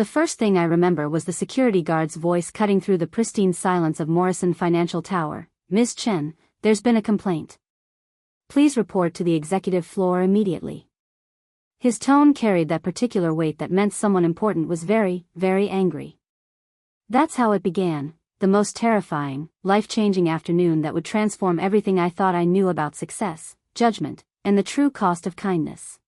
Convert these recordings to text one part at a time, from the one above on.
The first thing I remember was the security guard's voice cutting through the pristine silence of Morrison Financial Tower. "Ms. Chen, there's been a complaint. Please report to the executive floor immediately." His tone carried that particular weight that meant someone important was very, very angry. That's how it began, the most terrifying, life-changing afternoon that would transform everything I thought I knew about success, judgment, and the true cost of kindness.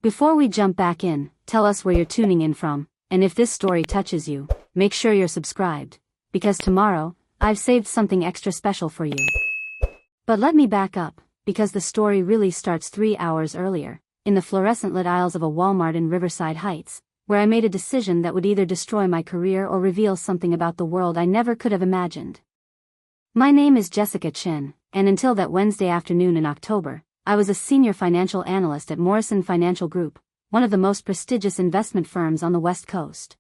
Before we jump back in, tell us where you're tuning in from, and if this story touches you, make sure you're subscribed, because tomorrow, I've saved something extra special for you. But let me back up, because the story really starts 3 hours earlier, in the fluorescent-lit aisles of a Walmart in Riverside Heights, where I made a decision that would either destroy my career or reveal something about the world I never could have imagined. My name is Jessica Chen, and until that Wednesday afternoon in October, I was a senior financial analyst at Morrison Financial Group, one of the most prestigious investment firms on the West Coast.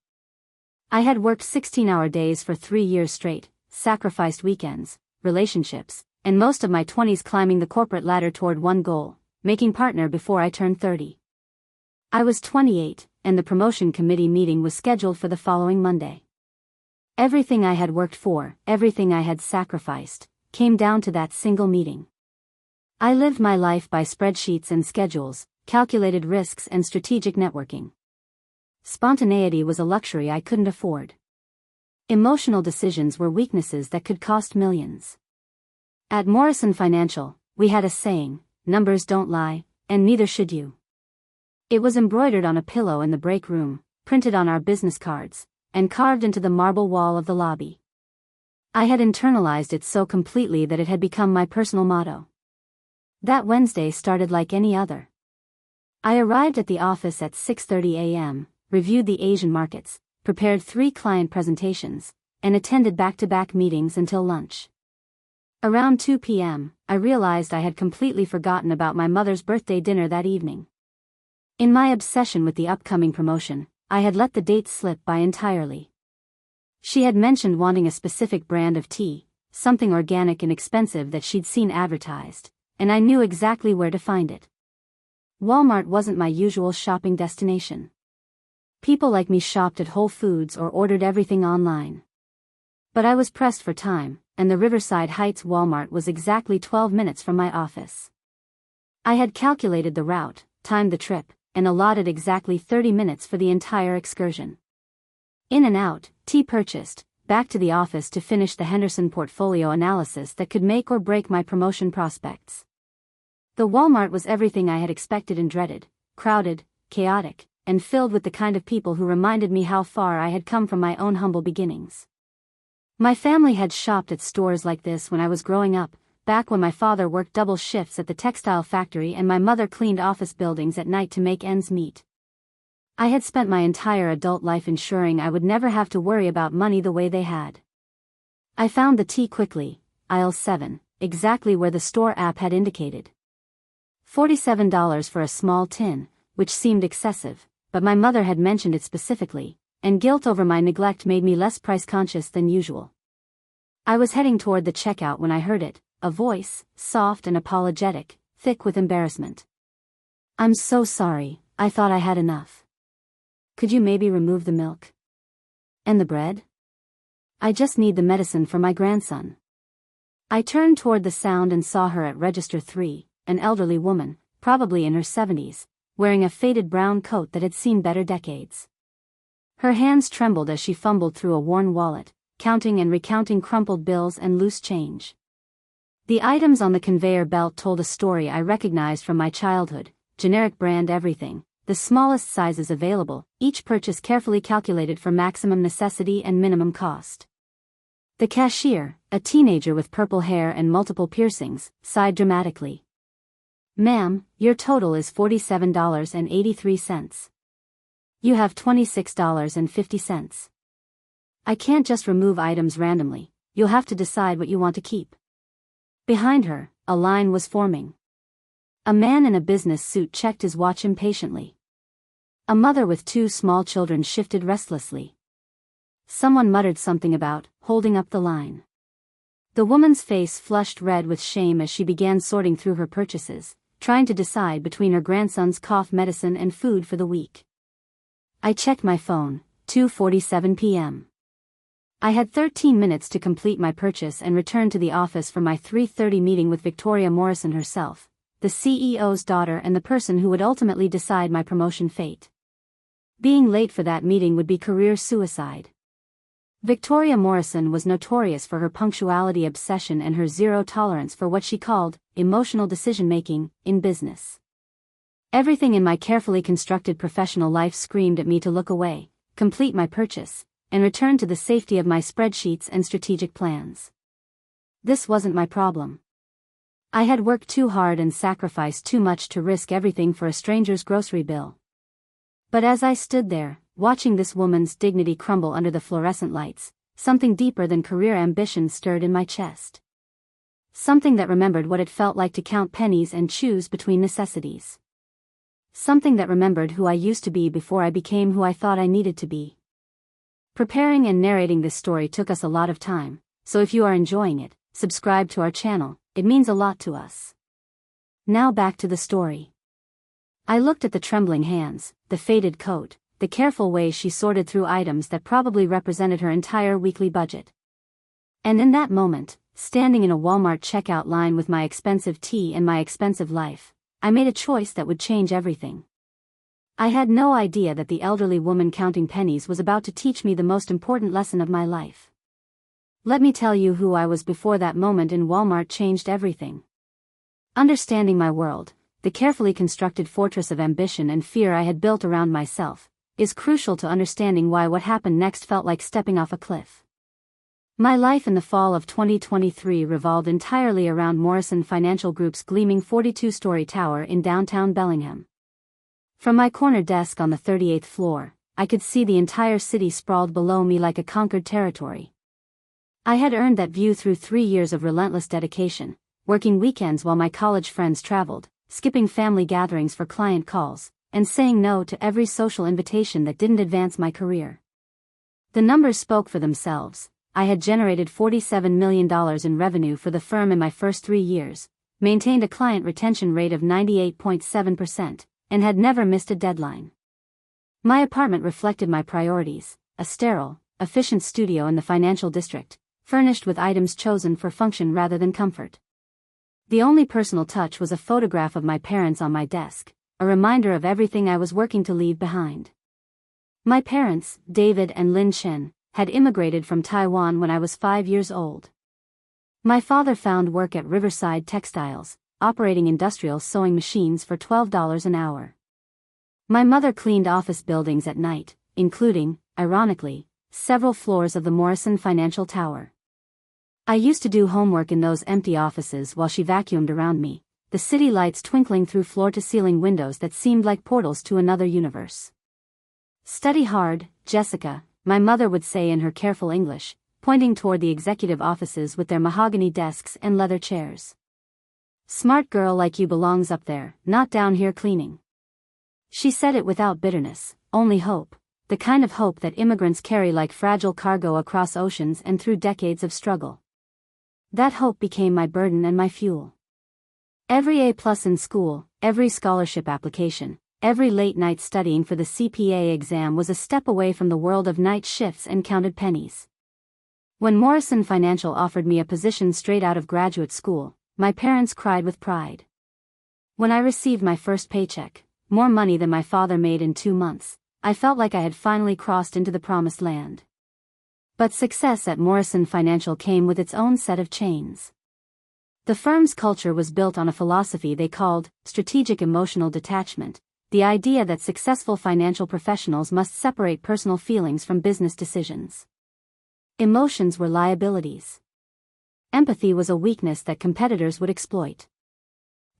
I had worked 16-hour days for 3 years straight, sacrificed weekends, relationships, and most of my 20s climbing the corporate ladder toward one goal, making partner before I turned 30. I was 28, and the promotion committee meeting was scheduled for the following Monday. Everything I had worked for, everything I had sacrificed, came down to that single meeting. I lived my life by spreadsheets and schedules, calculated risks and strategic networking. Spontaneity was a luxury I couldn't afford. Emotional decisions were weaknesses that could cost millions. At Morrison Financial, we had a saying, "Numbers don't lie, and neither should you." It was embroidered on a pillow in the break room, printed on our business cards, and carved into the marble wall of the lobby. I had internalized it so completely that it had become my personal motto. That Wednesday started like any other. I arrived at the office at 6:30 a.m., reviewed the Asian markets, prepared 3 client presentations, and attended back-to-back meetings until lunch. Around 2 p.m., I realized I had completely forgotten about my mother's birthday dinner that evening. In my obsession with the upcoming promotion, I had let the date slip by entirely. She had mentioned wanting a specific brand of tea, something organic and expensive that she'd seen advertised, and I knew exactly where to find it. Walmart wasn't my usual shopping destination. People like me shopped at Whole Foods or ordered everything online. But I was pressed for time, and the Riverside Heights Walmart was exactly 12 minutes from my office. I had calculated the route, timed the trip, and allotted exactly 30 minutes for the entire excursion. In and out, tea purchased, back to the office to finish the Henderson portfolio analysis that could make or break my promotion prospects. The Walmart was everything I had expected and dreaded, crowded, chaotic, and filled with the kind of people who reminded me how far I had come from my own humble beginnings. My family had shopped at stores like this when I was growing up, back when my father worked double shifts at the textile factory and my mother cleaned office buildings at night to make ends meet. I had spent my entire adult life ensuring I would never have to worry about money the way they had. I found the tea quickly, aisle 7, exactly where the store app had indicated. $47 for a small tin, which seemed excessive, but my mother had mentioned it specifically, and guilt over my neglect made me less price-conscious than usual. I was heading toward the checkout when I heard it, a voice, soft and apologetic, thick with embarrassment. "I'm so sorry, I thought I had enough. Could you maybe remove the milk? And the bread? I just need the medicine for my grandson." I turned toward the sound and saw her at register 3, an elderly woman, probably in her 70s, wearing a faded brown coat that had seen better decades. Her hands trembled as she fumbled through a worn wallet, counting and recounting crumpled bills and loose change. The items on the conveyor belt told a story I recognized from my childhood: generic brand everything, the smallest sizes available, each purchase carefully calculated for maximum necessity and minimum cost. The cashier, a teenager with purple hair and multiple piercings, sighed dramatically. "Ma'am, your total is $47.83. You have $26.50. I can't just remove items randomly, you'll have to decide what you want to keep." Behind her, a line was forming. A man in a business suit checked his watch impatiently. A mother with 2 small children shifted restlessly. Someone muttered something about holding up the line. The woman's face flushed red with shame as she began sorting through her purchases, trying to decide between her grandson's cough medicine and food for the week. I checked my phone, 2:47 p.m. I had 13 minutes to complete my purchase and return to the office for my 3:30 meeting with Victoria Morrison herself, the CEO's daughter and the person who would ultimately decide my promotion fate. Being late for that meeting would be career suicide. Victoria Morrison was notorious for her punctuality obsession and her zero tolerance for what she called emotional decision-making in business. Everything in my carefully constructed professional life screamed at me to look away, complete my purchase, and return to the safety of my spreadsheets and strategic plans. This wasn't my problem. I had worked too hard and sacrificed too much to risk everything for a stranger's grocery bill. But as I stood there, watching this woman's dignity crumble under the fluorescent lights, something deeper than career ambition stirred in my chest. Something that remembered what it felt like to count pennies and choose between necessities. Something that remembered who I used to be before I became who I thought I needed to be. Preparing and narrating this story took us a lot of time, so if you are enjoying it, subscribe to our channel, it means a lot to us. Now back to the story. I looked at the trembling hands, the faded coat, the careful way she sorted through items that probably represented her entire weekly budget. And in that moment, standing in a Walmart checkout line with my expensive tea and my expensive life, I made a choice that would change everything. I had no idea that the elderly woman counting pennies was about to teach me the most important lesson of my life. Let me tell you who I was before that moment in Walmart changed everything. Understanding my world, the carefully constructed fortress of ambition and fear I had built around myself, is crucial to understanding why what happened next felt like stepping off a cliff. My life in the fall of 2023 revolved entirely around Morrison Financial Group's gleaming 42-story tower in downtown Bellingham. From my corner desk on the 38th floor, I could see the entire city sprawled below me like a conquered territory. I had earned that view through 3 years of relentless dedication, working weekends while my college friends traveled, skipping family gatherings for client calls, and saying no to every social invitation that didn't advance my career. The numbers spoke for themselves. I had generated $47 million in revenue for the firm in my first 3 years, maintained a client retention rate of 98.7%, and had never missed a deadline. My apartment reflected my priorities, a sterile, efficient studio in the financial district, furnished with items chosen for function rather than comfort. The only personal touch was a photograph of my parents on my desk, a reminder of everything I was working to leave behind. My parents, David and Lynn Chen, had immigrated from Taiwan when I was 5 years old. My father found work at Riverside Textiles, operating industrial sewing machines for $12 an hour. My mother cleaned office buildings at night, including, ironically, several floors of the Morrison Financial Tower. I used to do homework in those empty offices while she vacuumed around me, the city lights twinkling through floor-to-ceiling windows that seemed like portals to another universe. "Study hard, Jessica," my mother would say in her careful English, pointing toward the executive offices with their mahogany desks and leather chairs. "Smart girl like you belongs up there, not down here cleaning." She said it without bitterness, only hope, the kind of hope that immigrants carry like fragile cargo across oceans and through decades of struggle. That hope became my burden and my fuel. Every A+ in school, every scholarship application, every late night studying for the CPA exam was a step away from the world of night shifts and counted pennies. When Morrison Financial offered me a position straight out of graduate school, my parents cried with pride. When I received my first paycheck, more money than my father made in 2 months, I felt like I had finally crossed into the promised land. But success at Morrison Financial came with its own set of chains. The firm's culture was built on a philosophy they called strategic emotional detachment, the idea that successful financial professionals must separate personal feelings from business decisions. Emotions were liabilities. Empathy was a weakness that competitors would exploit.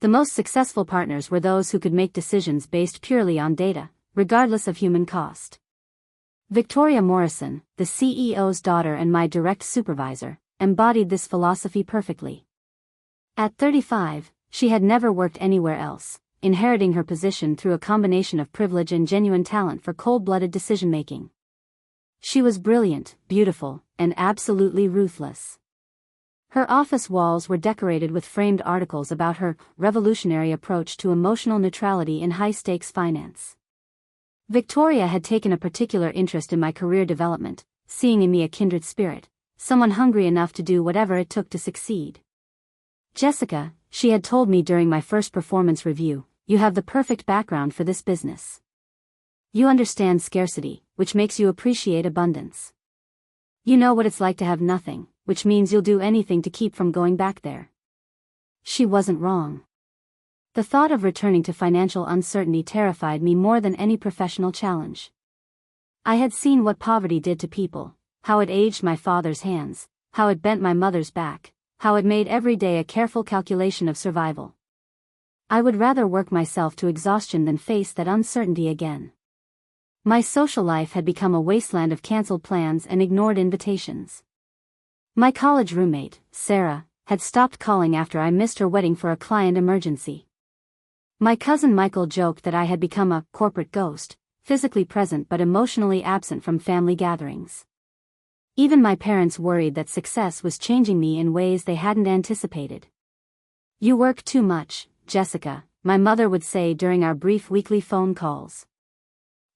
The most successful partners were those who could make decisions based purely on data, regardless of human cost. Victoria Morrison, the CEO's daughter and my direct supervisor, embodied this philosophy perfectly. At 35, she had never worked anywhere else, inheriting her position through a combination of privilege and genuine talent for cold-blooded decision-making. She was brilliant, beautiful, and absolutely ruthless. Her office walls were decorated with framed articles about her revolutionary approach to emotional neutrality in high-stakes finance. Victoria had taken a particular interest in my career development, seeing in me a kindred spirit, someone hungry enough to do whatever it took to succeed. "Jessica," she had told me during my first performance review, "you have the perfect background for this business. You understand scarcity, which makes you appreciate abundance. You know what it's like to have nothing, which means you'll do anything to keep from going back there." She wasn't wrong. The thought of returning to financial uncertainty terrified me more than any professional challenge. I had seen what poverty did to people, how it aged my father's hands, how it bent my mother's back, how it made every day a careful calculation of survival. I would rather work myself to exhaustion than face that uncertainty again. My social life had become a wasteland of canceled plans and ignored invitations. My college roommate, Sarah, had stopped calling after I missed her wedding for a client emergency. My cousin Michael joked that I had become a corporate ghost, physically present but emotionally absent from family gatherings. Even my parents worried that success was changing me in ways they hadn't anticipated. "You work too much, Jessica," my mother would say during our brief weekly phone calls.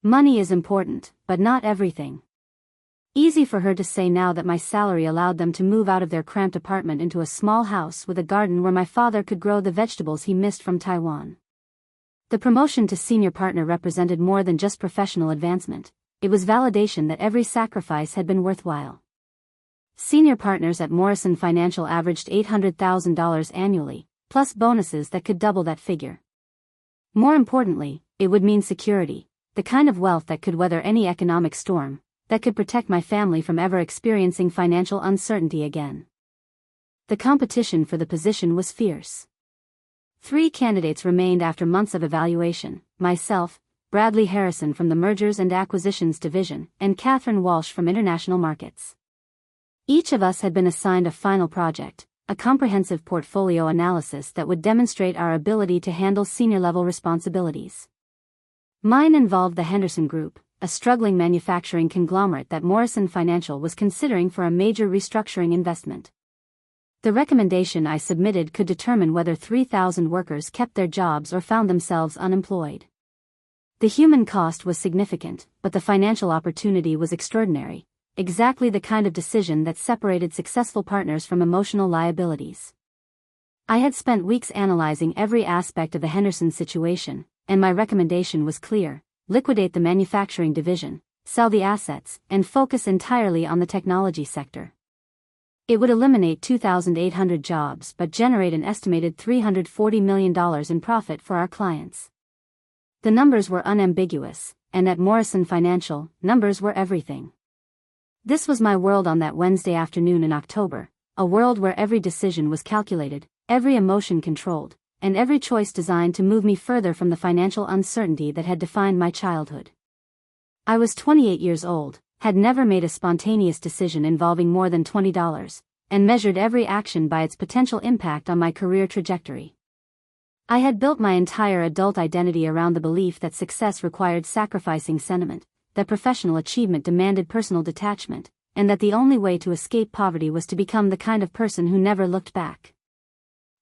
Money is important, but not everything. Easy for her to say now that my salary allowed them to move out of their cramped apartment into a small house with a garden where my father could grow the vegetables he missed from Taiwan. The promotion to senior partner represented more than just professional advancement. It was validation that every sacrifice had been worthwhile. Senior partners at Morrison Financial averaged $800,000 annually, plus bonuses that could double that figure. More importantly, it would mean security, the kind of wealth that could weather any economic storm, that could protect my family from ever experiencing financial uncertainty again. The competition for the position was fierce. 3 candidates remained after months of evaluation: myself, Bradley Harrison from the Mergers and Acquisitions Division, and Catherine Walsh from International Markets. Each of us had been assigned a final project, a comprehensive portfolio analysis that would demonstrate our ability to handle senior-level responsibilities. Mine involved the Henderson Group, a struggling manufacturing conglomerate that Morrison Financial was considering for a major restructuring investment. The recommendation I submitted could determine whether 3,000 workers kept their jobs or found themselves unemployed. The human cost was significant, but the financial opportunity was extraordinary, exactly the kind of decision that separated successful partners from emotional liabilities. I had spent weeks analyzing every aspect of the Henderson situation, and my recommendation was clear: liquidate the manufacturing division, sell the assets, and focus entirely on the technology sector. It would eliminate 2,800 jobs but generate an estimated $340 million in profit for our clients. The numbers were unambiguous, and at Morrison Financial, numbers were everything. This was my world on that Wednesday afternoon in October, a world where every decision was calculated, every emotion controlled, and every choice designed to move me further from the financial uncertainty that had defined my childhood. I was 28 years old, had never made a spontaneous decision involving more than $20, and measured every action by its potential impact on my career trajectory. I had built my entire adult identity around the belief that success required sacrificing sentiment, that professional achievement demanded personal detachment, and that the only way to escape poverty was to become the kind of person who never looked back.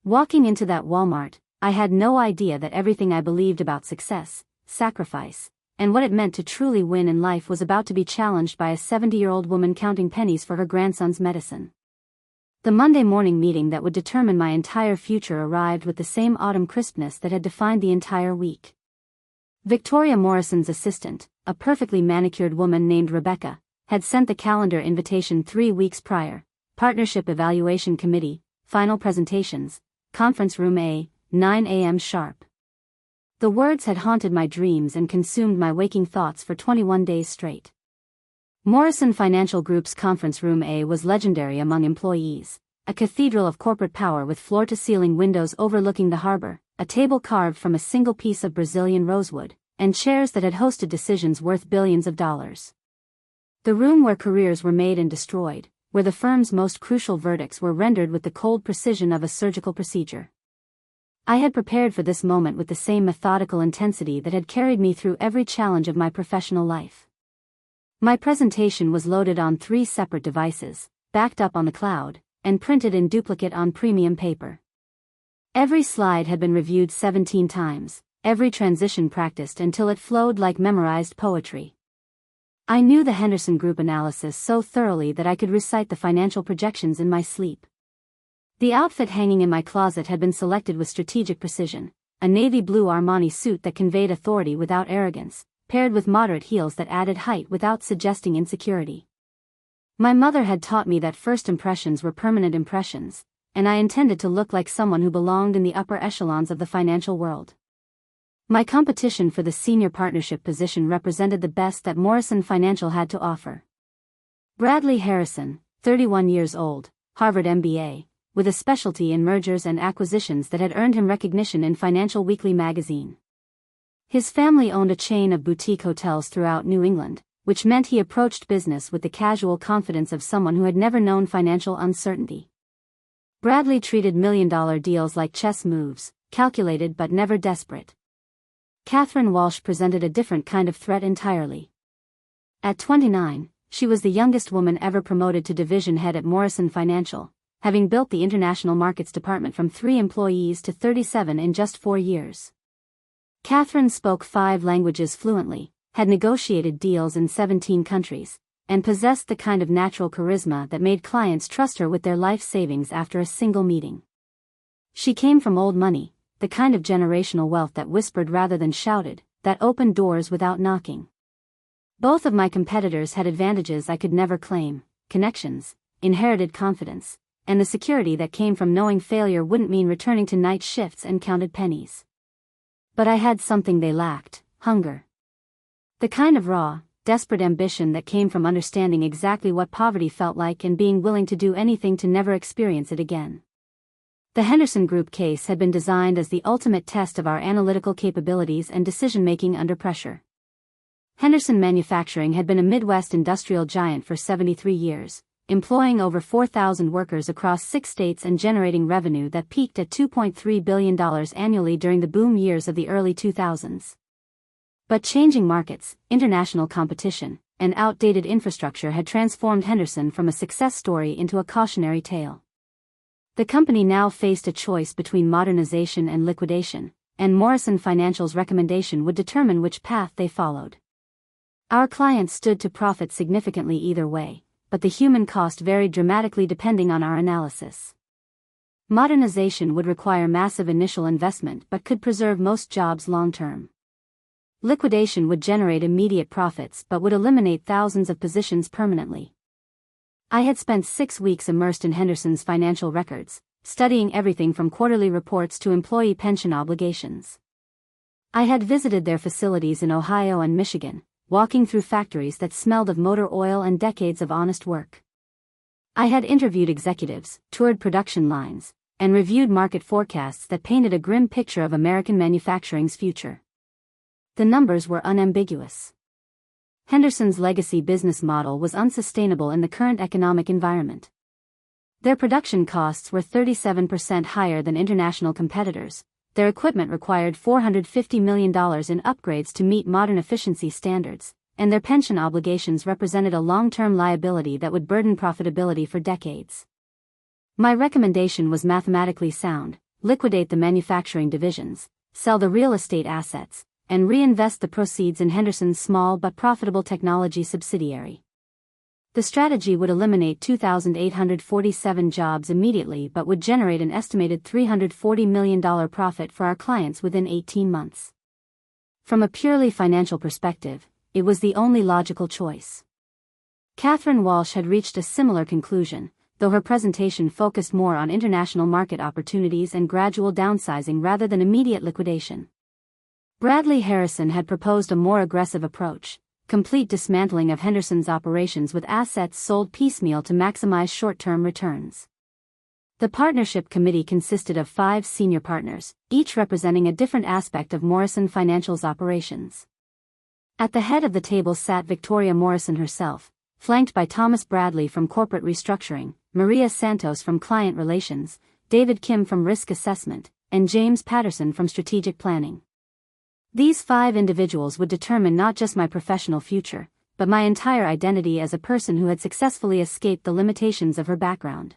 Walking into that Walmart, I had no idea that everything I believed about success, sacrifice, and what it meant to truly win in life was about to be challenged by a 70-year-old woman counting pennies for her grandson's medicine. The Monday morning meeting that would determine my entire future arrived with the same autumn crispness that had defined the entire week. Victoria Morrison's assistant, a perfectly manicured woman named Rebecca, had sent the calendar invitation 3 weeks prior: Partnership Evaluation Committee, Final Presentations, Conference Room A, 9 a.m. sharp. The words had haunted my dreams and consumed my waking thoughts for 21 days straight. Morrison Financial Group's Conference Room A was legendary among employees, a cathedral of corporate power with floor-to-ceiling windows overlooking the harbor, a table carved from a single piece of Brazilian rosewood, and chairs that had hosted decisions worth billions of dollars. The room where careers were made and destroyed, where the firm's most crucial verdicts were rendered with the cold precision of a surgical procedure. I had prepared for this moment with the same methodical intensity that had carried me through every challenge of my professional life. My presentation was loaded on 3 separate devices, backed up on the cloud, and printed in duplicate on premium paper. Every slide had been reviewed 17 times, every transition practiced until it flowed like memorized poetry. I knew the Henderson Group analysis so thoroughly that I could recite the financial projections in my sleep. The outfit hanging in my closet had been selected with strategic precision, a navy blue Armani suit that conveyed authority without arrogance, paired with moderate heels that added height without suggesting insecurity. My mother had taught me that first impressions were permanent impressions, and I intended to look like someone who belonged in the upper echelons of the financial world. My competition for the senior partnership position represented the best that Morrison Financial had to offer. Bradley Harrison, 31 years old, Harvard MBA, with a specialty in mergers and acquisitions that had earned him recognition in Financial Weekly magazine. His family owned a chain of boutique hotels throughout New England, which meant he approached business with the casual confidence of someone who had never known financial uncertainty. Bradley treated million-dollar deals like chess moves, calculated but never desperate. Catherine Walsh presented a different kind of threat entirely. At 29, she was the youngest woman ever promoted to division head at Morrison Financial, having built the international markets department from 3 employees to 37 in just 4 years. Catherine spoke 5 languages fluently, had negotiated deals in 17 countries, and possessed the kind of natural charisma that made clients trust her with their life savings after a single meeting. She came from old money, the kind of generational wealth that whispered rather than shouted, that opened doors without knocking. Both of my competitors had advantages I could never claim: connections, inherited confidence, and the security that came from knowing failure wouldn't mean returning to night shifts and counted pennies. But I had something they lacked: hunger. The kind of raw, desperate ambition that came from understanding exactly what poverty felt like and being willing to do anything to never experience it again. The Henderson Group case had been designed as the ultimate test of our analytical capabilities and decision-making under pressure. Henderson Manufacturing had been a Midwest industrial giant for 73 years, employing over 4,000 workers across 6 states and generating revenue that peaked at $2.3 billion annually during the boom years of the early 2000s. But changing markets, international competition, and outdated infrastructure had transformed Henderson from a success story into a cautionary tale. The company now faced a choice between modernization and liquidation, and Morrison Financial's recommendation would determine which path they followed. Our clients stood to profit significantly either way, but the human cost varied dramatically depending on our analysis. Modernization would require massive initial investment but could preserve most jobs long-term. Liquidation would generate immediate profits but would eliminate thousands of positions permanently. I had spent 6 weeks immersed in Henderson's financial records, studying everything from quarterly reports to employee pension obligations. I had visited their facilities in Ohio and Michigan, walking through factories that smelled of motor oil and decades of honest work. I had interviewed executives, toured production lines, and reviewed market forecasts that painted a grim picture of American manufacturing's future. The numbers were unambiguous. Henderson's legacy business model was unsustainable in the current economic environment. Their production costs were 37% higher than international competitors, their equipment required $450 million in upgrades to meet modern efficiency standards, and their pension obligations represented a long-term liability that would burden profitability for decades. My recommendation was mathematically sound: liquidate the manufacturing divisions, sell the real estate assets, and reinvest the proceeds in Henderson's small but profitable technology subsidiary. The strategy would eliminate 2,847 jobs immediately but would generate an estimated $340 million profit for our clients within 18 months. From a purely financial perspective, it was the only logical choice. Catherine Walsh had reached a similar conclusion, though her presentation focused more on international market opportunities and gradual downsizing rather than immediate liquidation. Bradley Harrison had proposed a more aggressive approach: complete dismantling of Henderson's operations with assets sold piecemeal to maximize short-term returns. The partnership committee consisted of 5 senior partners, each representing a different aspect of Morrison Financial's operations. At the head of the table sat Victoria Morrison herself, flanked by Thomas Bradley from corporate restructuring, Maria Santos from client relations, David Kim from risk assessment, and James Patterson from strategic planning. These 5 individuals would determine not just my professional future, but my entire identity as a person who had successfully escaped the limitations of her background.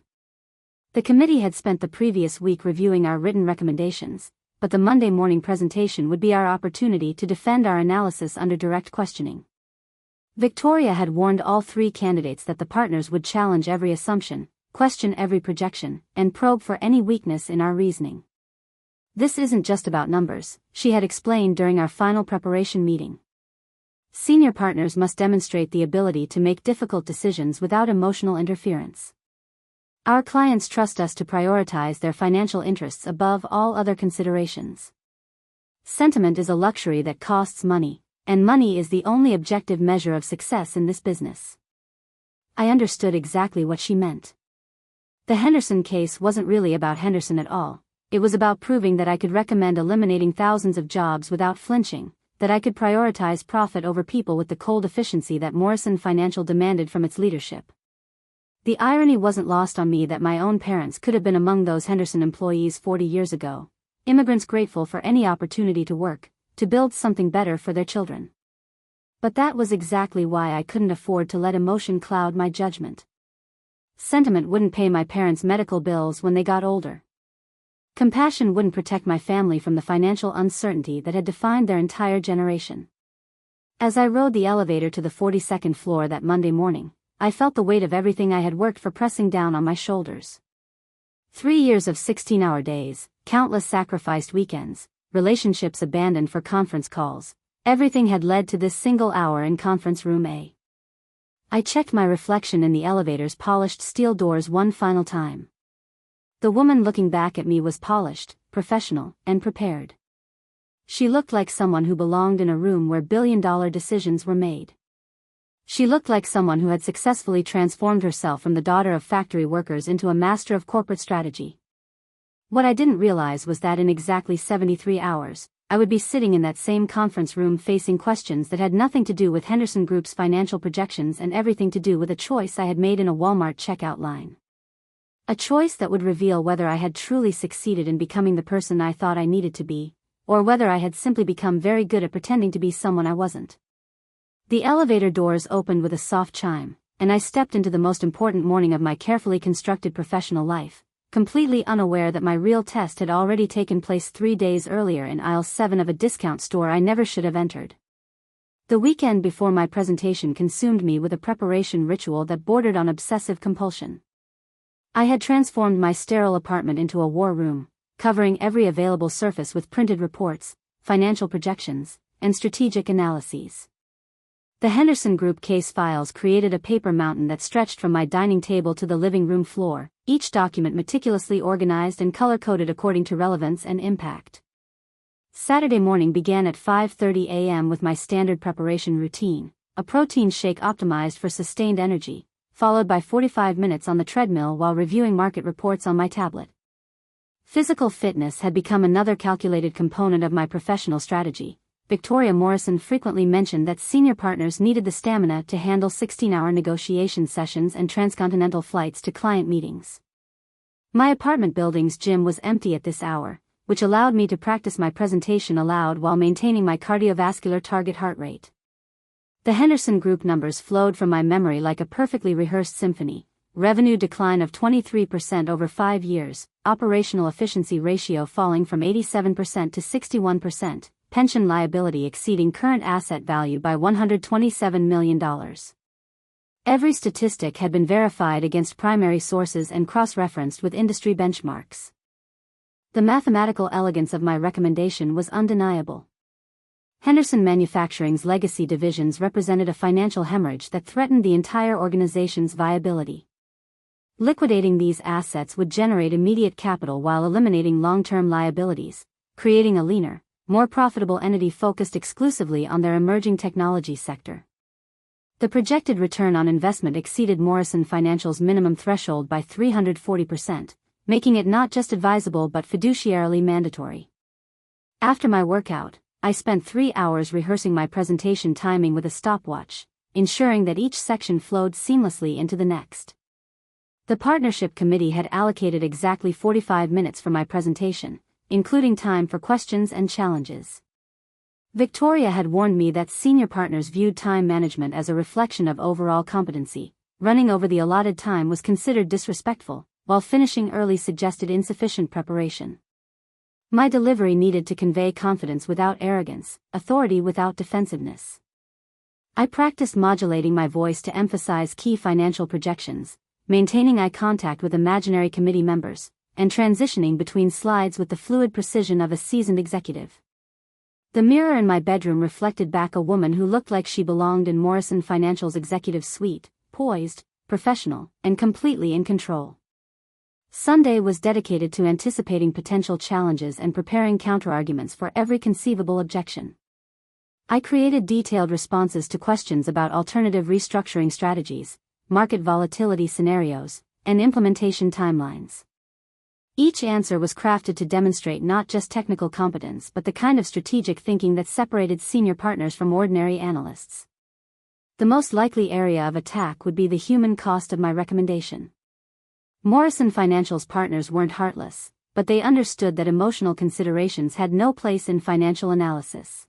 The committee had spent the previous week reviewing our written recommendations, but the Monday morning presentation would be our opportunity to defend our analysis under direct questioning. Victoria had warned all three candidates that the partners would challenge every assumption, question every projection, and probe for any weakness in our reasoning. This isn't just about numbers, she had explained during our final preparation meeting. Senior partners must demonstrate the ability to make difficult decisions without emotional interference. Our clients trust us to prioritize their financial interests above all other considerations. Sentiment is a luxury that costs money, and money is the only objective measure of success in this business. I understood exactly what she meant. The Henderson case wasn't really about Henderson at all. It was about proving that I could recommend eliminating thousands of jobs without flinching, that I could prioritize profit over people with the cold efficiency that Morrison Financial demanded from its leadership. The irony wasn't lost on me that my own parents could have been among those Henderson employees 40 years ago, immigrants grateful for any opportunity to work, to build something better for their children. But that was exactly why I couldn't afford to let emotion cloud my judgment. Sentiment wouldn't pay my parents' medical bills when they got older. Compassion wouldn't protect my family from the financial uncertainty that had defined their entire generation. As I rode the elevator to the 42nd floor that Monday morning, I felt the weight of everything I had worked for pressing down on my shoulders. 3 years of 16-hour days, countless sacrificed weekends, relationships abandoned for conference calls, everything had led to this single hour in conference room A. I checked my reflection in the elevator's polished steel doors one final time. The woman looking back at me was polished, professional, and prepared. She looked like someone who belonged in a room where billion-dollar decisions were made. She looked like someone who had successfully transformed herself from the daughter of factory workers into a master of corporate strategy. What I didn't realize was that in exactly 73 hours, I would be sitting in that same conference room facing questions that had nothing to do with Henderson Group's financial projections and everything to do with a choice I had made in a Walmart checkout line. A choice that would reveal whether I had truly succeeded in becoming the person I thought I needed to be, or whether I had simply become very good at pretending to be someone I wasn't. The elevator doors opened with a soft chime, and I stepped into the most important morning of my carefully constructed professional life, completely unaware that my real test had already taken place 3 days earlier in aisle 7 of a discount store I never should have entered. The weekend before my presentation consumed me with a preparation ritual that bordered on obsessive compulsion. I had transformed my sterile apartment into a war room, covering every available surface with printed reports, financial projections, and strategic analyses. The Henderson Group case files created a paper mountain that stretched from my dining table to the living room floor, each document meticulously organized and color-coded according to relevance and impact. Saturday morning began at 5:30 a.m. with my standard preparation routine, a protein shake optimized for sustained energy, followed by 45 minutes on the treadmill while reviewing market reports on my tablet. Physical fitness had become another calculated component of my professional strategy. Victoria Morrison frequently mentioned that senior partners needed the stamina to handle 16-hour negotiation sessions and transcontinental flights to client meetings. My apartment building's gym was empty at this hour, which allowed me to practice my presentation aloud while maintaining my cardiovascular target heart rate. The Henderson Group numbers flowed from my memory like a perfectly rehearsed symphony: revenue decline of 23% over 5 years, operational efficiency ratio falling from 87% to 61%, pension liability exceeding current asset value by $127 million. Every statistic had been verified against primary sources and cross-referenced with industry benchmarks. The mathematical elegance of my recommendation was undeniable. Henderson Manufacturing's legacy divisions represented a financial hemorrhage that threatened the entire organization's viability. Liquidating these assets would generate immediate capital while eliminating long-term liabilities, creating a leaner, more profitable entity focused exclusively on their emerging technology sector. The projected return on investment exceeded Morrison Financial's minimum threshold by 340%, making it not just advisable but fiduciarily mandatory. After my workout, I spent 3 hours rehearsing my presentation timing with a stopwatch, ensuring that each section flowed seamlessly into the next. The partnership committee had allocated exactly 45 minutes for my presentation, including time for questions and challenges. Victoria had warned me that senior partners viewed time management as a reflection of overall competency. Running over the allotted time was considered disrespectful, while finishing early suggested insufficient preparation. My delivery needed to convey confidence without arrogance, authority without defensiveness. I practiced modulating my voice to emphasize key financial projections, maintaining eye contact with imaginary committee members, and transitioning between slides with the fluid precision of a seasoned executive. The mirror in my bedroom reflected back a woman who looked like she belonged in Morrison Financial's executive suite, poised, professional, and completely in control. Sunday was dedicated to anticipating potential challenges and preparing counterarguments for every conceivable objection. I created detailed responses to questions about alternative restructuring strategies, market volatility scenarios, and implementation timelines. Each answer was crafted to demonstrate not just technical competence but the kind of strategic thinking that separated senior partners from ordinary analysts. The most likely area of attack would be the human cost of my recommendation. Morrison Financial's partners weren't heartless, but they understood that emotional considerations had no place in financial analysis.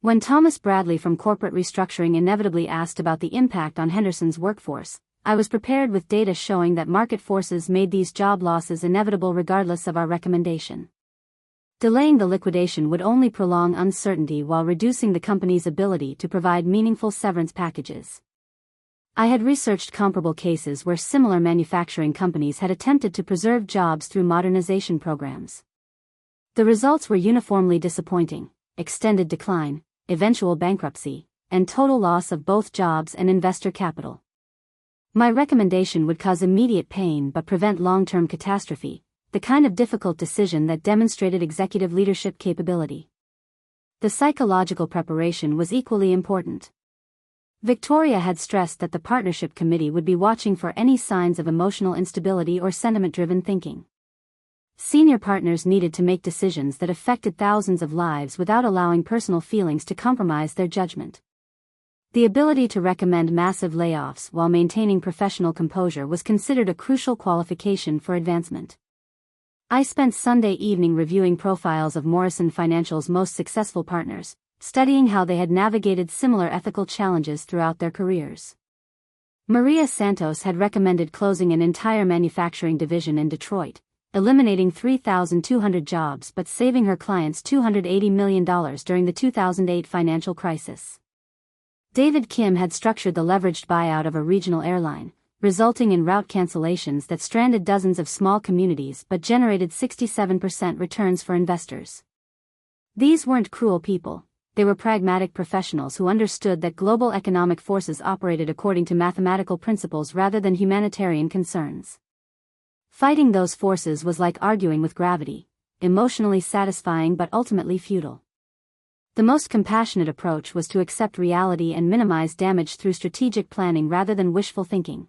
When Thomas Bradley from Corporate Restructuring inevitably asked about the impact on Henderson's workforce, I was prepared with data showing that market forces made these job losses inevitable regardless of our recommendation. Delaying the liquidation would only prolong uncertainty while reducing the company's ability to provide meaningful severance packages. I had researched comparable cases where similar manufacturing companies had attempted to preserve jobs through modernization programs. The results were uniformly disappointing: extended decline, eventual bankruptcy, and total loss of both jobs and investor capital. My recommendation would cause immediate pain but prevent long-term catastrophe, the kind of difficult decision that demonstrated executive leadership capability. The psychological preparation was equally important. Victoria had stressed that the partnership committee would be watching for any signs of emotional instability or sentiment-driven thinking. Senior partners needed to make decisions that affected thousands of lives without allowing personal feelings to compromise their judgment. The ability to recommend massive layoffs while maintaining professional composure was considered a crucial qualification for advancement. I spent Sunday evening reviewing profiles of Morrison Financial's most successful partners, studying how they had navigated similar ethical challenges throughout their careers. Maria Santos had recommended closing an entire manufacturing division in Detroit, eliminating 3,200 jobs but saving her clients $280 million during the 2008 financial crisis. David Kim had structured the leveraged buyout of a regional airline, resulting in route cancellations that stranded dozens of small communities but generated 67% returns for investors. These weren't cruel people. They were pragmatic professionals who understood that global economic forces operated according to mathematical principles rather than humanitarian concerns. Fighting those forces was like arguing with gravity, emotionally satisfying but ultimately futile. The most compassionate approach was to accept reality and minimize damage through strategic planning rather than wishful thinking.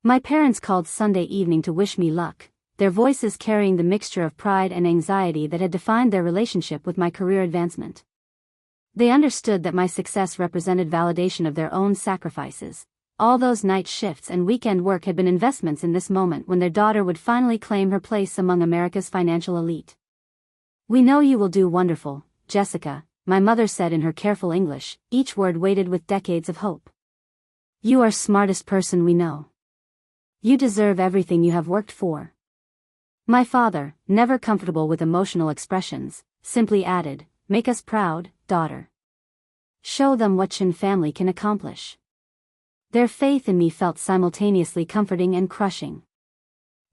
My parents called Sunday evening to wish me luck, their voices carrying the mixture of pride and anxiety that had defined their relationship with my career advancement. They understood that my success represented validation of their own sacrifices. All those night shifts and weekend work had been investments in this moment when their daughter would finally claim her place among America's financial elite. "We know you will do wonderful, Jessica," my mother said in her careful English, each word weighted with decades of hope. "You are smartest person we know. You deserve everything you have worked for." My father, never comfortable with emotional expressions, simply added, "Make us proud, daughter. Show them what Chen family can accomplish." Their faith in me felt simultaneously comforting and crushing.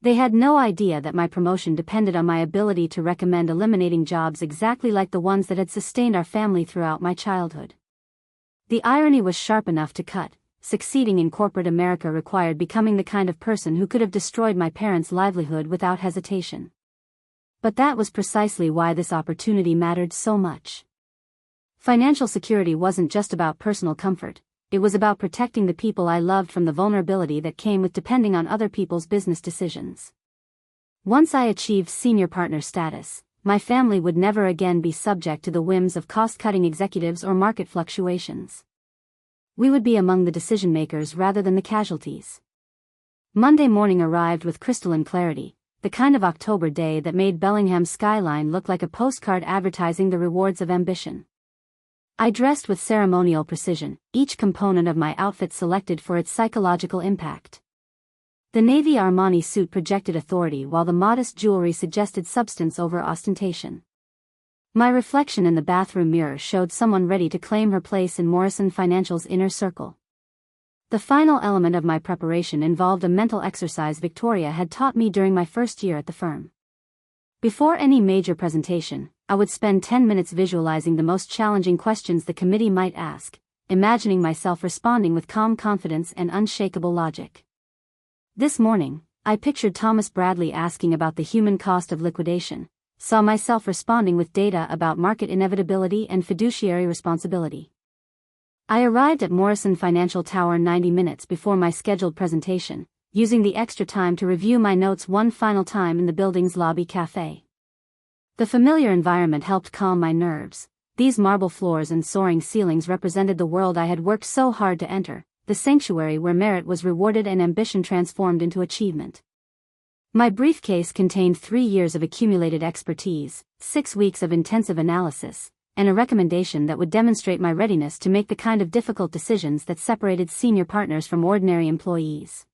They had no idea that my promotion depended on my ability to recommend eliminating jobs exactly like the ones that had sustained our family throughout my childhood. The irony was sharp enough to cut. Succeeding in corporate America required becoming the kind of person who could have destroyed my parents' livelihood without hesitation. But that was precisely why this opportunity mattered so much. Financial security wasn't just about personal comfort. It was about protecting the people I loved from the vulnerability that came with depending on other people's business decisions. Once I achieved senior partner status, my family would never again be subject to the whims of cost-cutting executives or market fluctuations. We would be among the decision-makers rather than the casualties. Monday morning arrived with crystalline clarity, the kind of October day that made Bellingham's skyline look like a postcard advertising the rewards of ambition. I dressed with ceremonial precision, each component of my outfit selected for its psychological impact. The navy Armani suit projected authority while the modest jewelry suggested substance over ostentation. My reflection in the bathroom mirror showed someone ready to claim her place in Morrison Financial's inner circle. The final element of my preparation involved a mental exercise Victoria had taught me during my first year at the firm. Before any major presentation, I would spend 10 minutes visualizing the most challenging questions the committee might ask, imagining myself responding with calm confidence and unshakable logic. This morning, I pictured Thomas Bradley asking about the human cost of liquidation, saw myself responding with data about market inevitability and fiduciary responsibility. I arrived at Morrison Financial Tower 90 minutes before my scheduled presentation, using the extra time to review my notes one final time in the building's lobby cafe. The familiar environment helped calm my nerves. These marble floors and soaring ceilings represented the world I had worked so hard to enter, the sanctuary where merit was rewarded and ambition transformed into achievement. My briefcase contained 3 years of accumulated expertise, 6 weeks of intensive analysis, and a recommendation that would demonstrate my readiness to make the kind of difficult decisions that separated senior partners from ordinary employees.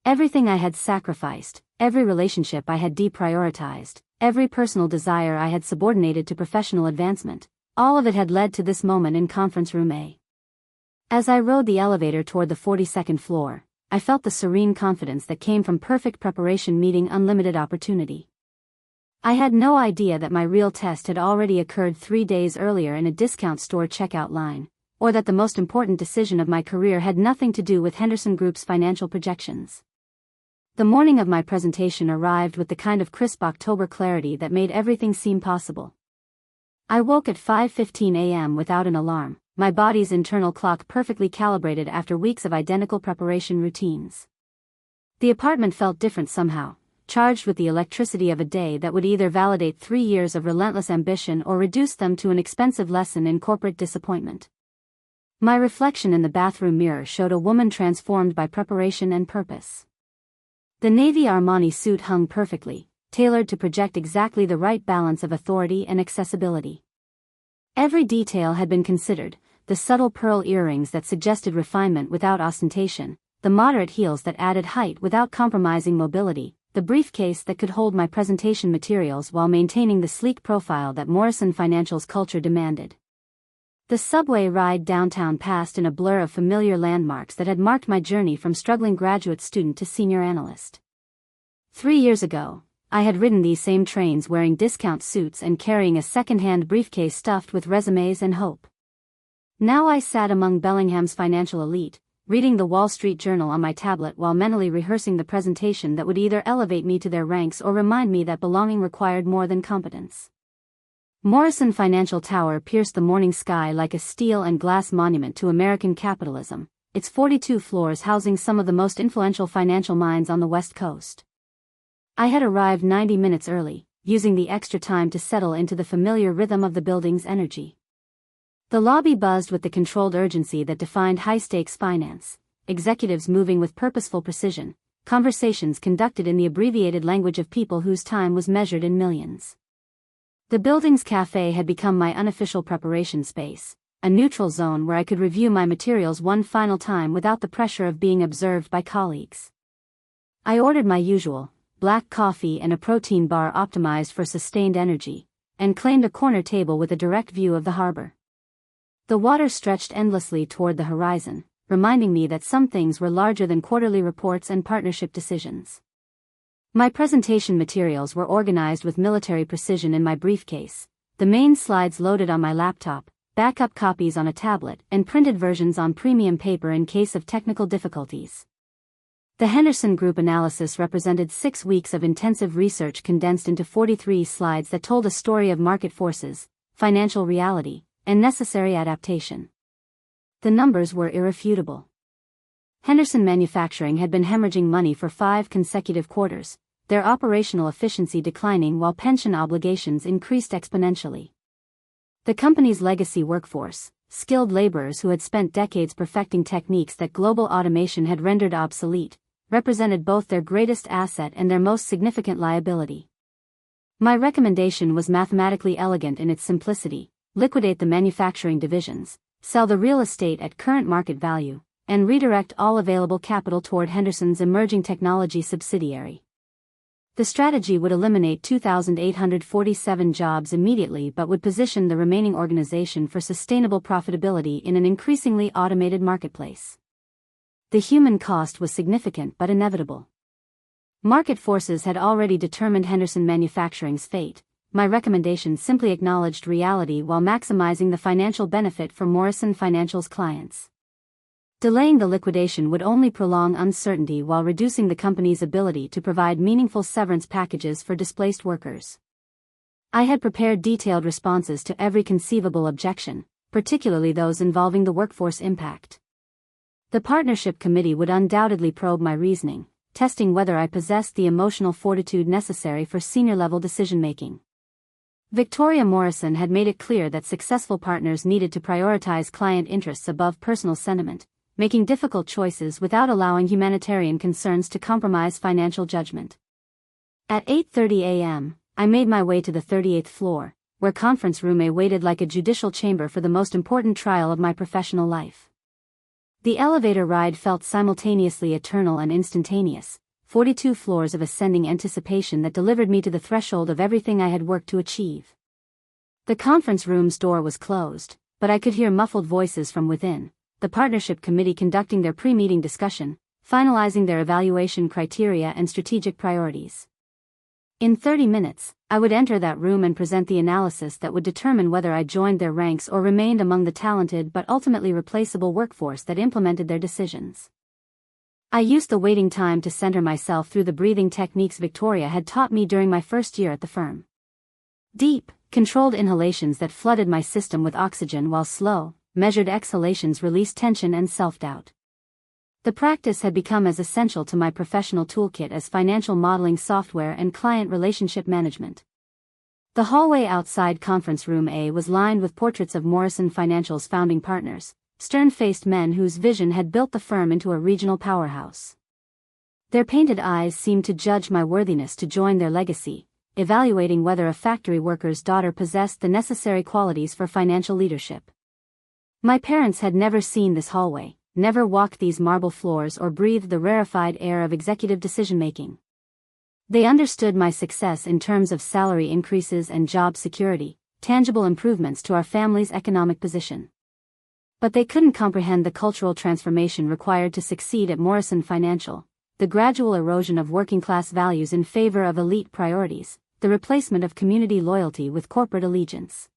Everything I had sacrificed, every relationship I had deprioritized, every personal desire I had subordinated to professional advancement, all of it had led to this moment in Conference Room A. As I rode the elevator toward the 42nd floor, I felt the serene confidence that came from perfect preparation meeting unlimited opportunity. I had no idea that my real test had already occurred 3 days earlier in a discount store checkout line, or that the most important decision of my career had nothing to do with Henderson Group's financial projections. The morning of my presentation arrived with the kind of crisp October clarity that made everything seem possible. I woke at 5:15 a.m. without an alarm, my body's internal clock perfectly calibrated after weeks of identical preparation routines. The apartment felt different somehow, charged with the electricity of a day that would either validate 3 years of relentless ambition or reduce them to an expensive lesson in corporate disappointment. My reflection in the bathroom mirror showed a woman transformed by preparation and purpose. The navy Armani suit hung perfectly, tailored to project exactly the right balance of authority and accessibility. Every detail had been considered, the subtle pearl earrings that suggested refinement without ostentation, the moderate heels that added height without compromising mobility, the briefcase that could hold my presentation materials while maintaining the sleek profile that Morrison Financial's culture demanded. The subway ride downtown passed in a blur of familiar landmarks that had marked my journey from struggling graduate student to senior analyst. 3 years ago, I had ridden these same trains wearing discount suits and carrying a second-hand briefcase stuffed with resumes and hope. Now I sat among Bellingham's financial elite, reading the Wall Street Journal on my tablet while mentally rehearsing the presentation that would either elevate me to their ranks or remind me that belonging required more than competence. Morrison Financial Tower pierced the morning sky like a steel and glass monument to American capitalism, its 42 floors housing some of the most influential financial minds on the West Coast. I had arrived 90 minutes early, using the extra time to settle into the familiar rhythm of the building's energy. The lobby buzzed with the controlled urgency that defined high-stakes finance, executives moving with purposeful precision, conversations conducted in the abbreviated language of people whose time was measured in millions. The building's cafe had become my unofficial preparation space, a neutral zone where I could review my materials one final time without the pressure of being observed by colleagues. I ordered my usual, black coffee and a protein bar optimized for sustained energy, and claimed a corner table with a direct view of the harbor. The water stretched endlessly toward the horizon, reminding me that some things were larger than quarterly reports and partnership decisions. My presentation materials were organized with military precision in my briefcase, the main slides loaded on my laptop, backup copies on a tablet, and printed versions on premium paper in case of technical difficulties. The Henderson Group analysis represented 6 weeks of intensive research condensed into 43 slides that told a story of market forces, financial reality, and necessary adaptation. The numbers were irrefutable. Henderson Manufacturing had been hemorrhaging money for 5 consecutive quarters, their operational efficiency declining while pension obligations increased exponentially. The company's legacy workforce, skilled laborers who had spent decades perfecting techniques that global automation had rendered obsolete, represented both their greatest asset and their most significant liability. My recommendation was mathematically elegant in its simplicity: liquidate the manufacturing divisions, sell the real estate at current market value, and redirect all available capital toward Henderson's emerging technology subsidiary. The strategy would eliminate 2,847 jobs immediately but would position the remaining organization for sustainable profitability in an increasingly automated marketplace. The human cost was significant but inevitable. Market forces had already determined Henderson Manufacturing's fate. My recommendation simply acknowledged reality while maximizing the financial benefit for Morrison Financial's clients. Delaying the liquidation would only prolong uncertainty while reducing the company's ability to provide meaningful severance packages for displaced workers. I had prepared detailed responses to every conceivable objection, particularly those involving the workforce impact. The partnership committee would undoubtedly probe my reasoning, testing whether I possessed the emotional fortitude necessary for senior-level decision-making. Victoria Morrison had made it clear that successful partners needed to prioritize client interests above personal sentiment, making difficult choices without allowing humanitarian concerns to compromise financial judgment. At 8:30 a.m., I made my way to the 38th floor, where conference room A waited like a judicial chamber for the most important trial of my professional life. The elevator ride felt simultaneously eternal and instantaneous, 42 floors of ascending anticipation that delivered me to the threshold of everything I had worked to achieve. The conference room's door was closed, but I could hear muffled voices from within, the partnership committee conducting their pre-meeting discussion, finalizing their evaluation criteria and strategic priorities. In 30 minutes, I would enter that room and present the analysis that would determine whether I joined their ranks or remained among the talented but ultimately replaceable workforce that implemented their decisions. I used the waiting time to center myself through the breathing techniques Victoria had taught me during my first year at the firm. Deep, controlled inhalations that flooded my system with oxygen while slow, measured exhalations released tension and self-doubt. The practice had become as essential to my professional toolkit as financial modeling software and client relationship management. The hallway outside conference room A was lined with portraits of Morrison Financial's founding partners, stern-faced men whose vision had built the firm into a regional powerhouse. Their painted eyes seemed to judge my worthiness to join their legacy, evaluating whether a factory worker's daughter possessed the necessary qualities for financial leadership. My parents had never seen this hallway, never walked these marble floors or breathed the rarefied air of executive decision-making. They understood my success in terms of salary increases and job security, tangible improvements to our family's economic position. But they couldn't comprehend the cultural transformation required to succeed at Morrison Financial, the gradual erosion of working-class values in favor of elite priorities, the replacement of community loyalty with corporate allegiance.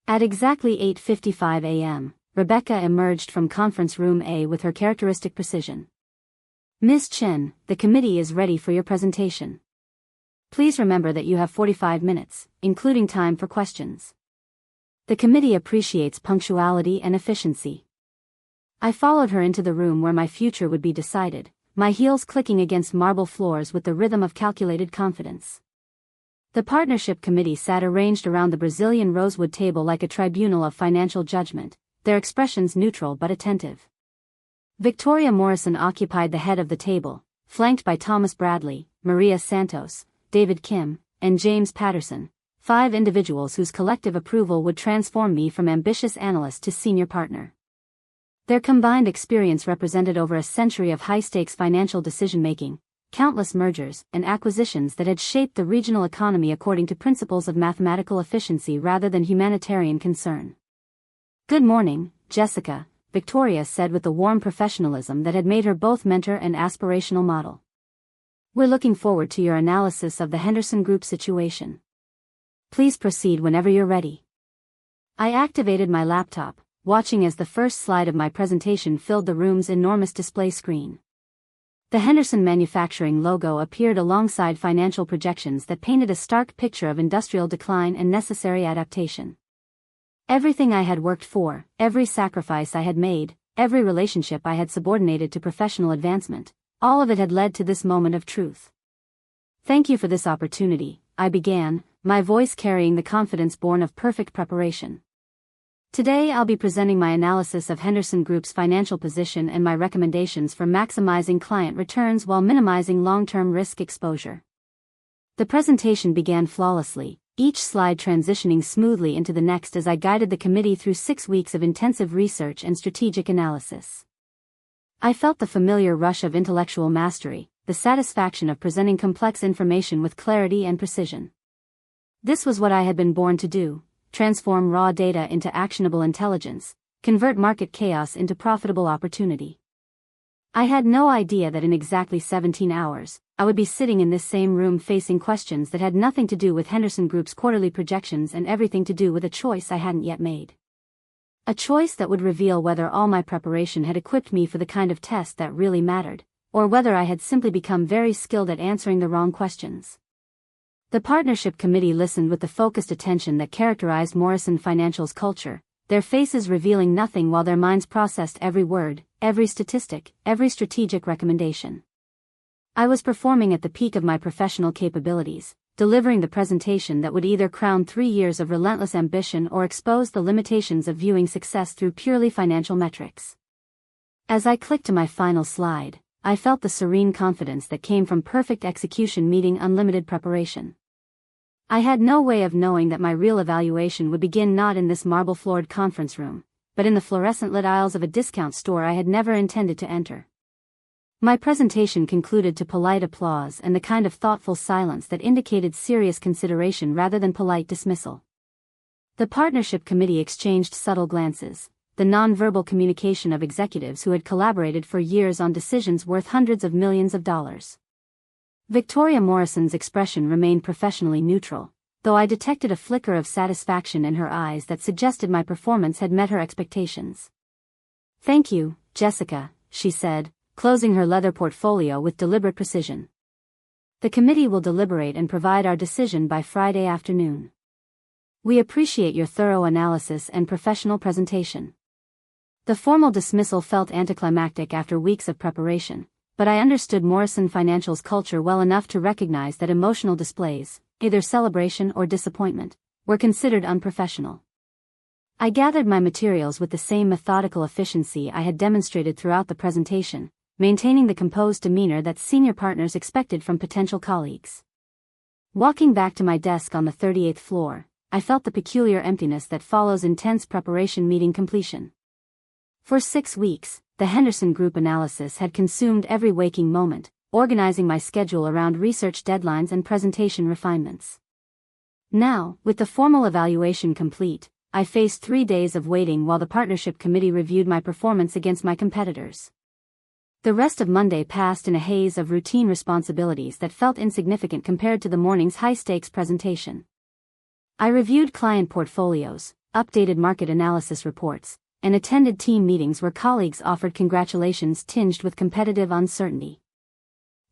At exactly 8:55 a.m., Rebecca emerged from conference room A with her characteristic precision. "Ms. Chen, the committee is ready for your presentation. Please remember that you have 45 minutes, including time for questions." The committee appreciates punctuality and efficiency. I followed her into the room where my future would be decided, my heels clicking against marble floors with the rhythm of calculated confidence. The partnership committee sat arranged around the Brazilian rosewood table like a tribunal of financial judgment, their expressions neutral but attentive. Victoria Morrison occupied the head of the table, flanked by Thomas Bradley, Maria Santos, David Kim, and James Patterson, 5 individuals whose collective approval would transform me from ambitious analyst to senior partner. Their combined experience represented over a century of high-stakes financial decision-making, countless mergers and acquisitions that had shaped the regional economy according to principles of mathematical efficiency rather than humanitarian concern. "Good morning, Jessica," Victoria said with the warm professionalism that had made her both mentor and aspirational model. "We're looking forward to your analysis of the Henderson Group situation. Please proceed whenever you're ready." I activated my laptop, watching as the first slide of my presentation filled the room's enormous display screen. The Henderson Manufacturing logo appeared alongside financial projections that painted a stark picture of industrial decline and necessary adaptation. Everything I had worked for, every sacrifice I had made, every relationship I had subordinated to professional advancement, all of it had led to this moment of truth. "Thank you for this opportunity," I began, my voice carrying the confidence born of perfect preparation. "Today I'll be presenting my analysis of Henderson Group's financial position and my recommendations for maximizing client returns while minimizing long-term risk exposure." The presentation began flawlessly, each slide transitioning smoothly into the next as I guided the committee through 6 weeks of intensive research and strategic analysis. I felt the familiar rush of intellectual mastery, the satisfaction of presenting complex information with clarity and precision. This was what I had been born to do: transform raw data into actionable intelligence, convert market chaos into profitable opportunity. I had no idea that in exactly 17 hours, I would be sitting in this same room facing questions that had nothing to do with Henderson Group's quarterly projections and everything to do with a choice I hadn't yet made. A choice that would reveal whether all my preparation had equipped me for the kind of test that really mattered, or whether I had simply become very skilled at answering the wrong questions. The partnership committee listened with the focused attention that characterized Morrison Financial's culture, their faces revealing nothing while their minds processed every word, every statistic, every strategic recommendation. I was performing at the peak of my professional capabilities, delivering the presentation that would either crown 3 years of relentless ambition or expose the limitations of viewing success through purely financial metrics. As I clicked to my final slide, I felt the serene confidence that came from perfect execution meeting unlimited preparation. I had no way of knowing that my real evaluation would begin not in this marble-floored conference room, but in the fluorescent-lit aisles of a discount store I had never intended to enter. My presentation concluded to polite applause and the kind of thoughtful silence that indicated serious consideration rather than polite dismissal. The partnership committee exchanged subtle glances, the non-verbal communication of executives who had collaborated for years on decisions worth hundreds of millions of dollars. Victoria Morrison's expression remained professionally neutral, though I detected a flicker of satisfaction in her eyes that suggested my performance had met her expectations. "Thank you, Jessica," she said, closing her leather portfolio with deliberate precision. "The committee will deliberate and provide our decision by Friday afternoon. We appreciate your thorough analysis and professional presentation." The formal dismissal felt anticlimactic after weeks of preparation, but I understood Morrison Financial's culture well enough to recognize that emotional displays, either celebration or disappointment, were considered unprofessional. I gathered my materials with the same methodical efficiency I had demonstrated throughout the presentation, maintaining the composed demeanor that senior partners expected from potential colleagues. Walking back to my desk on the 38th floor, I felt the peculiar emptiness that follows intense preparation meeting completion. For 6 weeks, the Henderson Group analysis had consumed every waking moment, organizing my schedule around research deadlines and presentation refinements. Now, with the formal evaluation complete, I faced 3 days of waiting while the partnership committee reviewed my performance against my competitors. The rest of Monday passed in a haze of routine responsibilities that felt insignificant compared to the morning's high-stakes presentation. I reviewed client portfolios, updated market analysis reports, and attended team meetings where colleagues offered congratulations tinged with competitive uncertainty.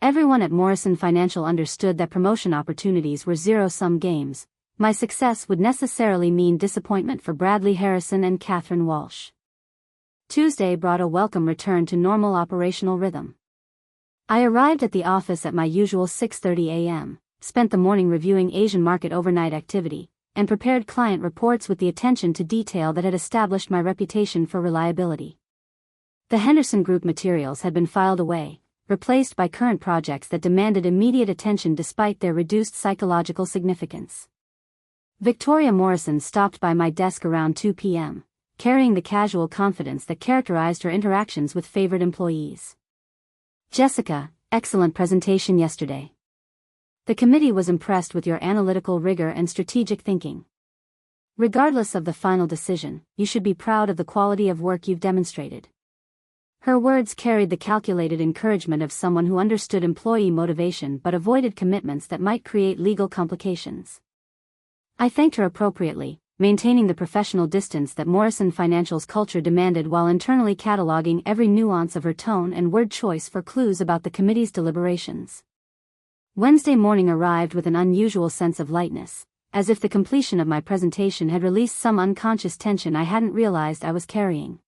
Everyone at Morrison Financial understood that promotion opportunities were zero-sum games. My success would necessarily mean disappointment for Bradley Harrison and Catherine Walsh. Tuesday brought a welcome return to normal operational rhythm. I arrived at the office at my usual 6:30 a.m., spent the morning reviewing Asian market overnight activity, and prepared client reports with the attention to detail that had established my reputation for reliability. The Henderson Group materials had been filed away, replaced by current projects that demanded immediate attention despite their reduced psychological significance. Victoria Morrison stopped by my desk around 2 p.m., carrying the casual confidence that characterized her interactions with favored employees. "Jessica, excellent presentation yesterday. The committee was impressed with your analytical rigor and strategic thinking. Regardless of the final decision, you should be proud of the quality of work you've demonstrated." Her words carried the calculated encouragement of someone who understood employee motivation but avoided commitments that might create legal complications. I thanked her appropriately, maintaining the professional distance that Morrison Financial's culture demanded while internally cataloging every nuance of her tone and word choice for clues about the committee's deliberations. Wednesday morning arrived with an unusual sense of lightness, as if the completion of my presentation had released some unconscious tension I hadn't realized I was carrying.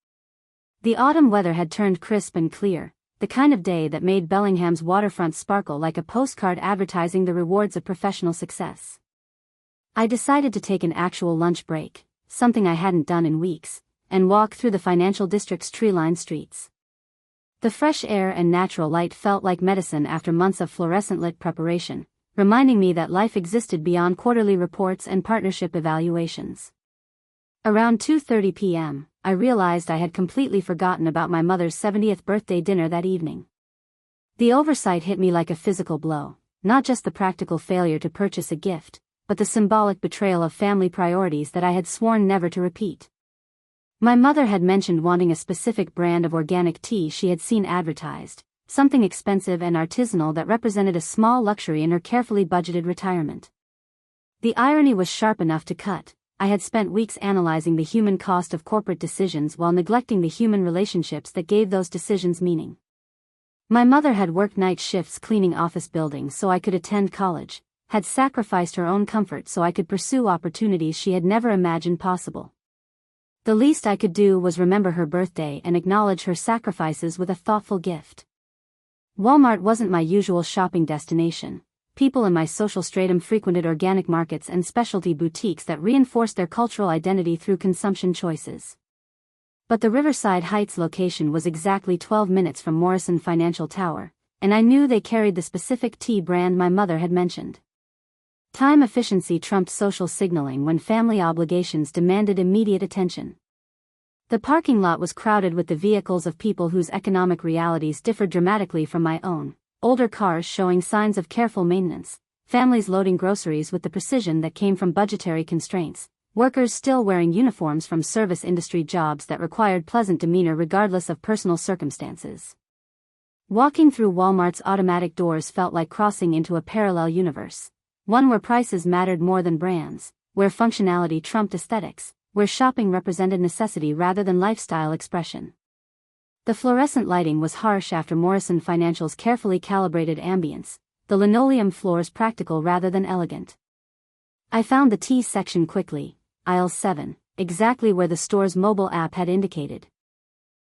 The autumn weather had turned crisp and clear, the kind of day that made Bellingham's waterfront sparkle like a postcard advertising the rewards of professional success. I decided to take an actual lunch break, something I hadn't done in weeks, and walk through the financial district's tree-lined streets. The fresh air and natural light felt like medicine after months of fluorescent-lit preparation, reminding me that life existed beyond quarterly reports and partnership evaluations. Around 2:30 p.m., I realized I had completely forgotten about my mother's 70th birthday dinner that evening. The oversight hit me like a physical blow, not just the practical failure to purchase a gift, but the symbolic betrayal of family priorities that I had sworn never to repeat. My mother had mentioned wanting a specific brand of organic tea she had seen advertised, something expensive and artisanal that represented a small luxury in her carefully budgeted retirement. The irony was sharp enough to cut. I had spent weeks analyzing the human cost of corporate decisions while neglecting the human relationships that gave those decisions meaning. My mother had worked night shifts cleaning office buildings so I could attend college, had sacrificed her own comfort so I could pursue opportunities she had never imagined possible. The least I could do was remember her birthday and acknowledge her sacrifices with a thoughtful gift. Walmart wasn't my usual shopping destination. People in my social stratum frequented organic markets and specialty boutiques that reinforced their cultural identity through consumption choices. But the Riverside Heights location was exactly 12 minutes from Morrison Financial Tower, and I knew they carried the specific tea brand my mother had mentioned. Time efficiency trumped social signaling when family obligations demanded immediate attention. The parking lot was crowded with the vehicles of people whose economic realities differed dramatically from my own. Older cars showing signs of careful maintenance, families loading groceries with the precision that came from budgetary constraints, workers still wearing uniforms from service industry jobs that required pleasant demeanor regardless of personal circumstances. Walking through Walmart's automatic doors felt like crossing into a parallel universe, one where prices mattered more than brands, where functionality trumped aesthetics, where shopping represented necessity rather than lifestyle expression. The fluorescent lighting was harsh after Morrison Financial's carefully calibrated ambience, the linoleum floors practical rather than elegant. I found the tea section quickly, aisle 7, exactly where the store's mobile app had indicated.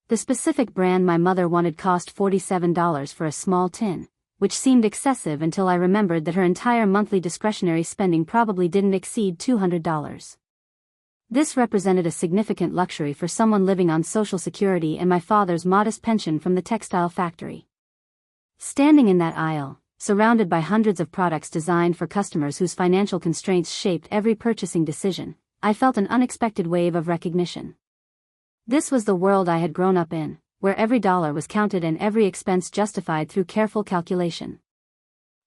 The specific brand my mother wanted cost $47 for a small tin, which seemed excessive until I remembered that her entire monthly discretionary spending probably didn't exceed $200. This represented a significant luxury for someone living on Social Security and my father's modest pension from the textile factory. Standing in that aisle, surrounded by hundreds of products designed for customers whose financial constraints shaped every purchasing decision, I felt an unexpected wave of recognition. This was the world I had grown up in, where every dollar was counted and every expense justified through careful calculation.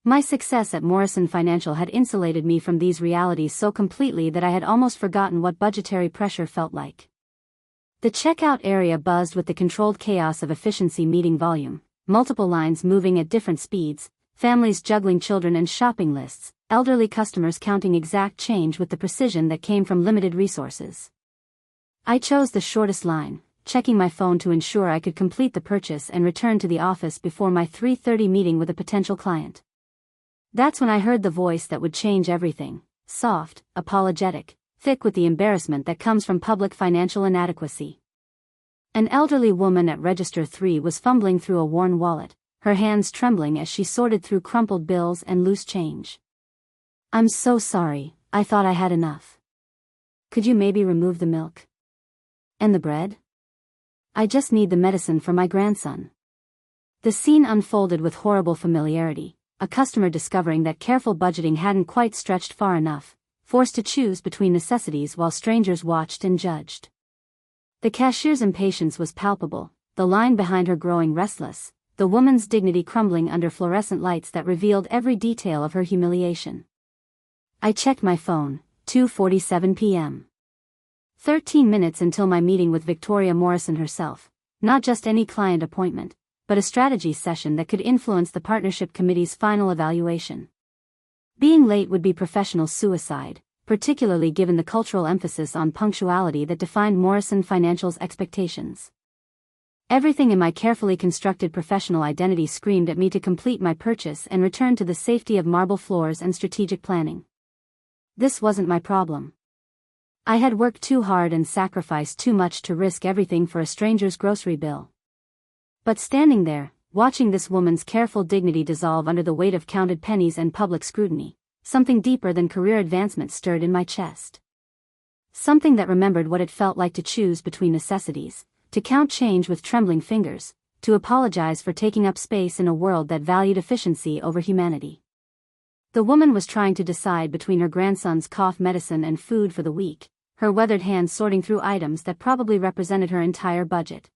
My success at Morrison Financial had insulated me from these realities so completely that I had almost forgotten what budgetary pressure felt like. The checkout area buzzed with the controlled chaos of efficiency meeting volume, multiple lines moving at different speeds, families juggling children and shopping lists, elderly customers counting exact change with the precision that came from limited resources. I chose the shortest line, checking my phone to ensure I could complete the purchase and return to the office before my 3:30 meeting with a potential client. That's when I heard the voice that would change everything, soft, apologetic, thick with the embarrassment that comes from public financial inadequacy. An elderly woman at Register 3 was fumbling through a worn wallet, her hands trembling as she sorted through crumpled bills and loose change. "I'm so sorry, I thought I had enough. Could you maybe remove the milk? And the bread? I just need the medicine for my grandson." The scene unfolded with horrible familiarity. A customer discovering that careful budgeting hadn't quite stretched far enough, forced to choose between necessities while strangers watched and judged. The cashier's impatience was palpable, the line behind her growing restless, the woman's dignity crumbling under fluorescent lights that revealed every detail of her humiliation. I checked my phone, 2:47 p.m. 13 minutes until my meeting with Victoria Morrison herself, not just any client appointment, but a strategy session that could influence the partnership committee's final evaluation. Being late would be professional suicide, particularly given the cultural emphasis on punctuality that defined Morrison Financial's expectations. Everything in my carefully constructed professional identity screamed at me to complete my purchase and return to the safety of marble floors and strategic planning. This wasn't my problem. I had worked too hard and sacrificed too much to risk everything for a stranger's grocery bill. But standing there, watching this woman's careful dignity dissolve under the weight of counted pennies and public scrutiny, something deeper than career advancement stirred in my chest. Something that remembered what it felt like to choose between necessities, to count change with trembling fingers, to apologize for taking up space in a world that valued efficiency over humanity. The woman was trying to decide between her grandson's cough medicine and food for the week, her weathered hands sorting through items that probably represented her entire budget.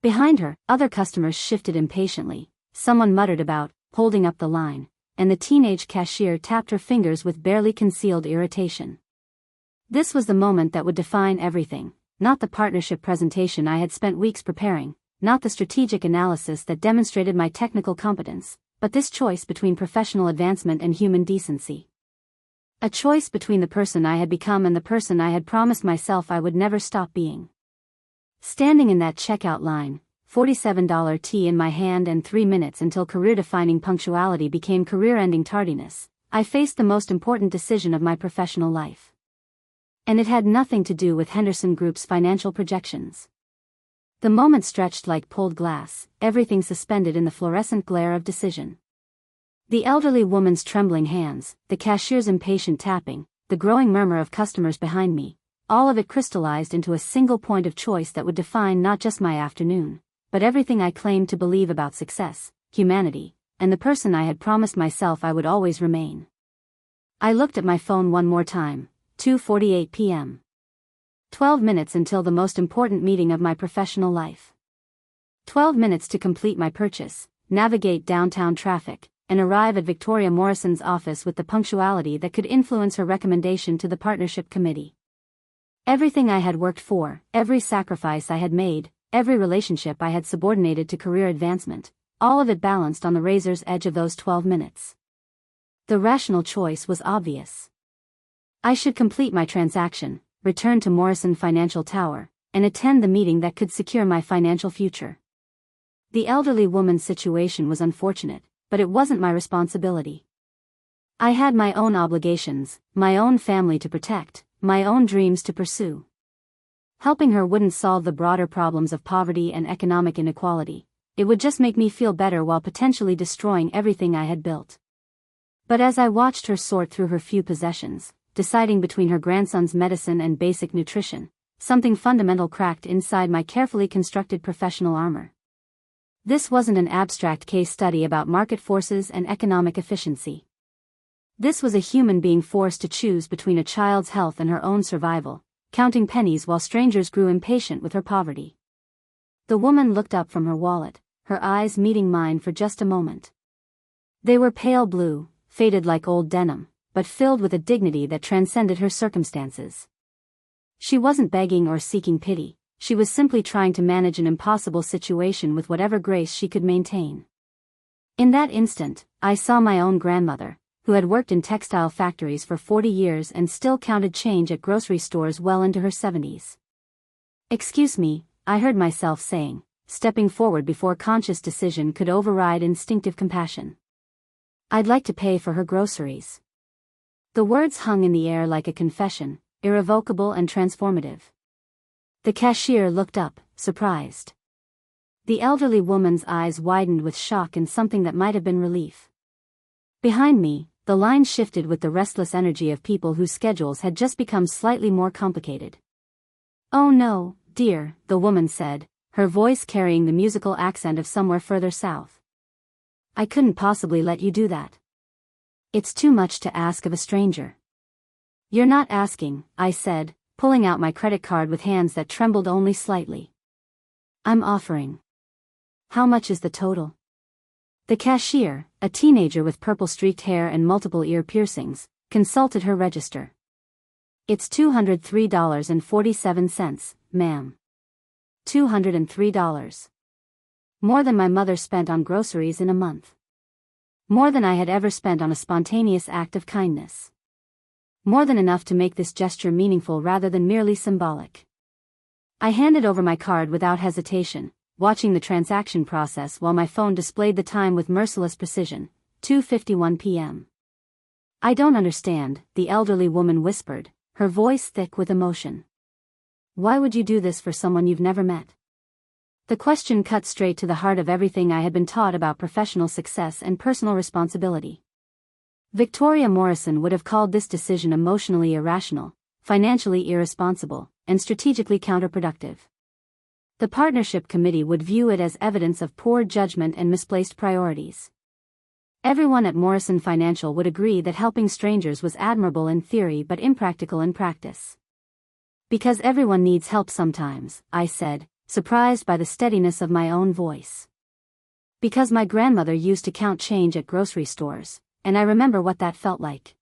Behind her, other customers shifted impatiently. Someone muttered about holding up the line, and the teenage cashier tapped her fingers with barely concealed irritation. This was the moment that would define everything, not the partnership presentation I had spent weeks preparing, not the strategic analysis that demonstrated my technical competence, but this choice between professional advancement and human decency. A choice between the person I had become and the person I had promised myself I would never stop being. Standing in that checkout line, $47 tea in my hand and 3 minutes until career-defining punctuality became career-ending tardiness, I faced the most important decision of my professional life. And it had nothing to do with Henderson Group's financial projections. The moment stretched like pulled glass, everything suspended in the fluorescent glare of decision. The elderly woman's trembling hands, the cashier's impatient tapping, the growing murmur of customers behind me, all of it crystallized into a single point of choice that would define not just my afternoon, but everything I claimed to believe about success, humanity, and the person I had promised myself I would always remain. I looked at my phone one more time, 2:48 p.m. 12 minutes until the most important meeting of my professional life. 12 minutes to complete my purchase, navigate downtown traffic, and arrive at Victoria Morrison's office with the punctuality that could influence her recommendation to the partnership committee. Everything I had worked for, every sacrifice I had made, every relationship I had subordinated to career advancement, all of it balanced on the razor's edge of those 12 minutes. The rational choice was obvious. I should complete my transaction, return to Morrison Financial Tower, and attend the meeting that could secure my financial future. The elderly woman's situation was unfortunate, but it wasn't my responsibility. I had my own obligations, my own family to protect, my own dreams to pursue. Helping her wouldn't solve the broader problems of poverty and economic inequality. It would just make me feel better while potentially destroying everything I had built. But as I watched her sort through her few possessions, deciding between her grandson's medicine and basic nutrition, something fundamental cracked inside my carefully constructed professional armor. This wasn't an abstract case study about market forces and economic efficiency. This was a human being forced to choose between a child's health and her own survival, counting pennies while strangers grew impatient with her poverty. The woman looked up from her wallet, her eyes meeting mine for just a moment. They were pale blue, faded like old denim, but filled with a dignity that transcended her circumstances. She wasn't begging or seeking pity, she was simply trying to manage an impossible situation with whatever grace she could maintain. In that instant, I saw my own grandmother, who had worked in textile factories for 40 years and still counted change at grocery stores well into her 70s. "Excuse me," I heard myself saying, stepping forward before conscious decision could override instinctive compassion. "I'd like to pay for her groceries." The words hung in the air like a confession, irrevocable and transformative. The cashier looked up, surprised. The elderly woman's eyes widened with shock and something that might have been relief. Behind me, the line shifted with the restless energy of people whose schedules had just become slightly more complicated. "Oh no, dear," the woman said, her voice carrying the musical accent of somewhere further south. "I couldn't possibly let you do that. It's too much to ask of a stranger." "You're not asking," I said, pulling out my credit card with hands that trembled only slightly. "I'm offering." "How much is the total?" The cashier, a teenager with purple-streaked hair and multiple ear piercings, consulted her register. "It's $203.47, ma'am." $203. More than my mother spent on groceries in a month. More than I had ever spent on a spontaneous act of kindness. More than enough to make this gesture meaningful rather than merely symbolic. I handed over my card without hesitation, watching the transaction process while my phone displayed the time with merciless precision, 2:51 p.m. "I don't understand," the elderly woman whispered, her voice thick with emotion. "Why would you do this for someone you've never met?" The question cut straight to the heart of everything I had been taught about professional success and personal responsibility. Victoria Morrison would have called this decision emotionally irrational, financially irresponsible, and strategically counterproductive. The partnership committee would view it as evidence of poor judgment and misplaced priorities. Everyone at Morrison Financial would agree that helping strangers was admirable in theory but impractical in practice. Because everyone needs help sometimes, I said, surprised by the steadiness of my own voice. Because my grandmother used to count change at grocery stores, and I remember what that felt like.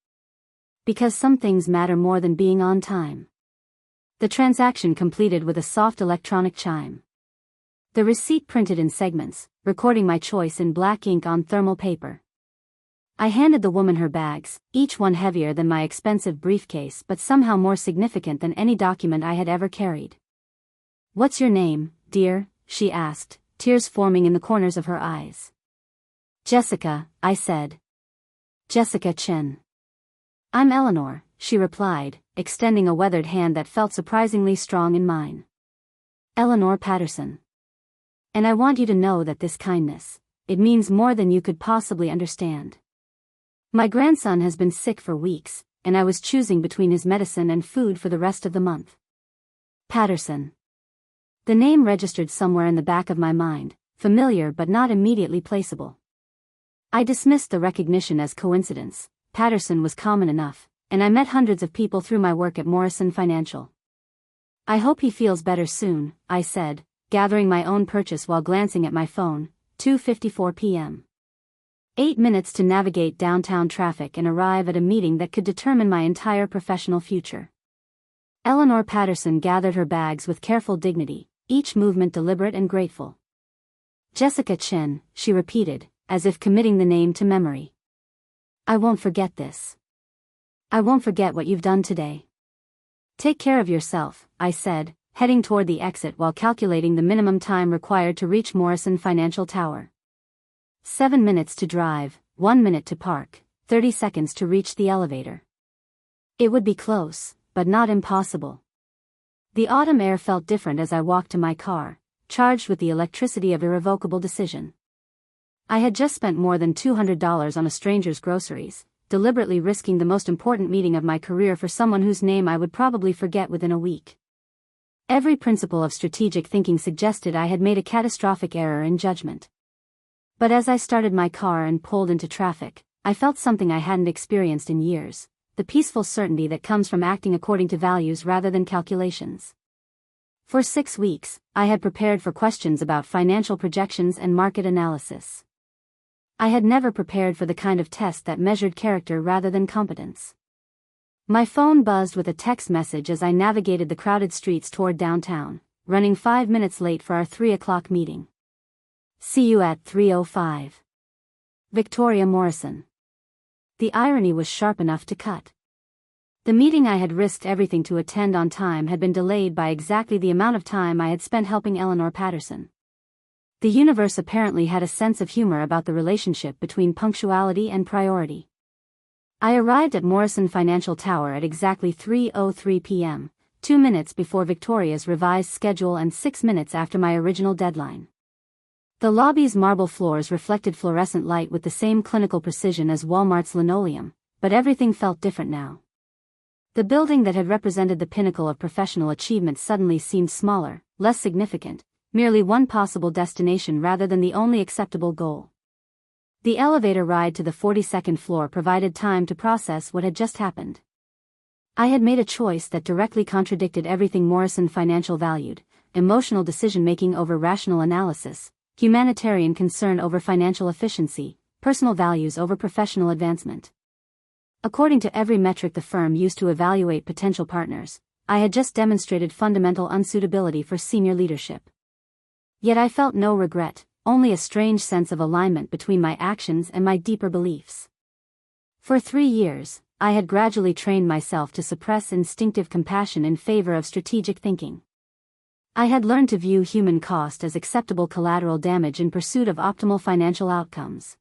Because some things matter more than being on time. The transaction completed with a soft electronic chime. The receipt printed in segments, recording my choice in black ink on thermal paper. I handed the woman her bags, each one heavier than my expensive briefcase but somehow more significant than any document I had ever carried. "What's your name, dear?" she asked, tears forming in the corners of her eyes. "Jessica," I said. "Jessica Chen." "I'm Eleanor," she replied, extending a weathered hand that felt surprisingly strong in mine. "Eleanor Patterson. And I want you to know that this kindness, it means more than you could possibly understand. My grandson has been sick for weeks, and I was choosing between his medicine and food for the rest of the month." Patterson. The name registered somewhere in the back of my mind, familiar but not immediately placeable. I dismissed the recognition as coincidence. Patterson was common enough, and I met hundreds of people through my work at Morrison Financial. "I hope he feels better soon," I said, gathering my own purchase while glancing at my phone. 2:54 p.m. 8 minutes to navigate downtown traffic and arrive at a meeting that could determine my entire professional future. Eleanor Patterson gathered her bags with careful dignity, each movement deliberate and grateful. "Jessica Chen," she repeated, as if committing the name to memory. "I won't forget this. I won't forget what you've done today." "Take care of yourself," I said, heading toward the exit while calculating the minimum time required to reach Morrison Financial Tower. 7 minutes to drive, 1 minute to park, 30 seconds to reach the elevator. It would be close, but not impossible. The autumn air felt different as I walked to my car, charged with the electricity of irrevocable decision. I had just spent more than $200 on a stranger's groceries, deliberately risking the most important meeting of my career for someone whose name I would probably forget within a week. Every principle of strategic thinking suggested I had made a catastrophic error in judgment. But as I started my car and pulled into traffic, I felt something I hadn't experienced in years, the peaceful certainty that comes from acting according to values rather than calculations. For 6 weeks, I had prepared for questions about financial projections and market analysis. I had never prepared for the kind of test that measured character rather than competence. My phone buzzed with a text message as I navigated the crowded streets toward downtown, running 5 minutes late for our 3 o'clock meeting. "See you at 3:05. Victoria Morrison." The irony was sharp enough to cut. The meeting I had risked everything to attend on time had been delayed by exactly the amount of time I had spent helping Eleanor Patterson. The universe apparently had a sense of humor about the relationship between punctuality and priority. I arrived at Morrison Financial Tower at exactly 3:03 p.m., 2 minutes before Victoria's revised schedule and 6 minutes after my original deadline. The lobby's marble floors reflected fluorescent light with the same clinical precision as Walmart's linoleum, but everything felt different now. The building that had represented the pinnacle of professional achievement suddenly seemed smaller, less significant, merely one possible destination rather than the only acceptable goal. The elevator ride to the 42nd floor provided time to process what had just happened. I had made a choice that directly contradicted everything Morrison Financial valued: emotional decision-making over rational analysis, humanitarian concern over financial efficiency, personal values over professional advancement. According to every metric the firm used to evaluate potential partners, I had just demonstrated fundamental unsuitability for senior leadership. Yet I felt no regret, only a strange sense of alignment between my actions and my deeper beliefs. For 3 years, I had gradually trained myself to suppress instinctive compassion in favor of strategic thinking. I had learned to view human cost as acceptable collateral damage in pursuit of optimal financial outcomes.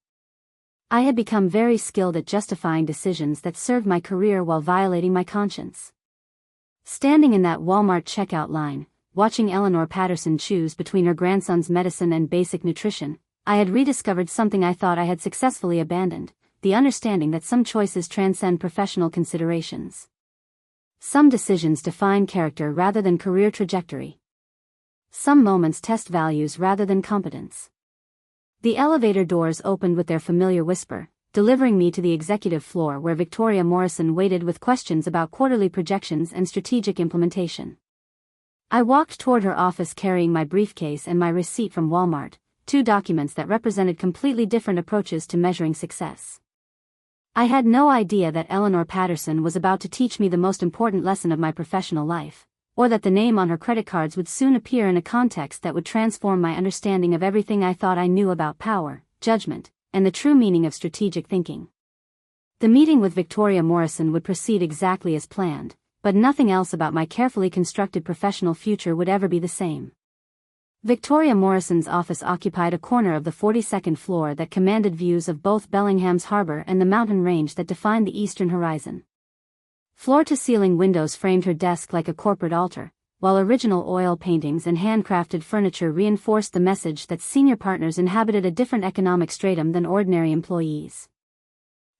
I had become very skilled at justifying decisions that served my career while violating my conscience. Standing in that Walmart checkout line, watching Eleanor Patterson choose between her grandson's medicine and basic nutrition, I had rediscovered something I thought I had successfully abandoned: the understanding that some choices transcend professional considerations. Some decisions define character rather than career trajectory. Some moments test values rather than competence. The elevator doors opened with their familiar whisper, delivering me to the executive floor where Victoria Morrison waited with questions about quarterly projections and strategic implementation. I walked toward her office carrying my briefcase and my receipt from Walmart, two documents that represented completely different approaches to measuring success. I had no idea that Eleanor Patterson was about to teach me the most important lesson of my professional life, or that the name on her credit cards would soon appear in a context that would transform my understanding of everything I thought I knew about power, judgment, and the true meaning of strategic thinking. The meeting with Victoria Morrison would proceed exactly as planned, but nothing else about my carefully constructed professional future would ever be the same. Victoria Morrison's office occupied a corner of the 42nd floor that commanded views of both Bellingham's harbor and the mountain range that defined the eastern horizon. Floor-to-ceiling windows framed her desk like a corporate altar, while original oil paintings and handcrafted furniture reinforced the message that senior partners inhabited a different economic stratum than ordinary employees.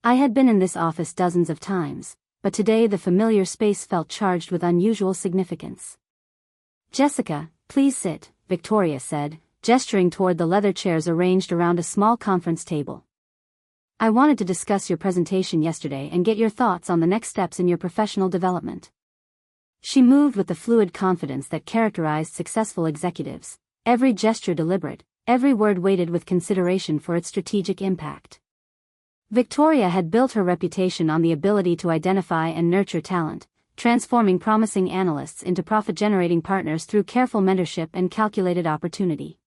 I had been in this office dozens of times, but today the familiar space felt charged with unusual significance. "Jessica, please sit," Victoria said, gesturing toward the leather chairs arranged around a small conference table. "I wanted to discuss your presentation yesterday and get your thoughts on the next steps in your professional development." She moved with the fluid confidence that characterized successful executives, every gesture deliberate, every word weighted with consideration for its strategic impact. Victoria had built her reputation on the ability to identify and nurture talent, transforming promising analysts into profit-generating partners through careful mentorship and calculated opportunity.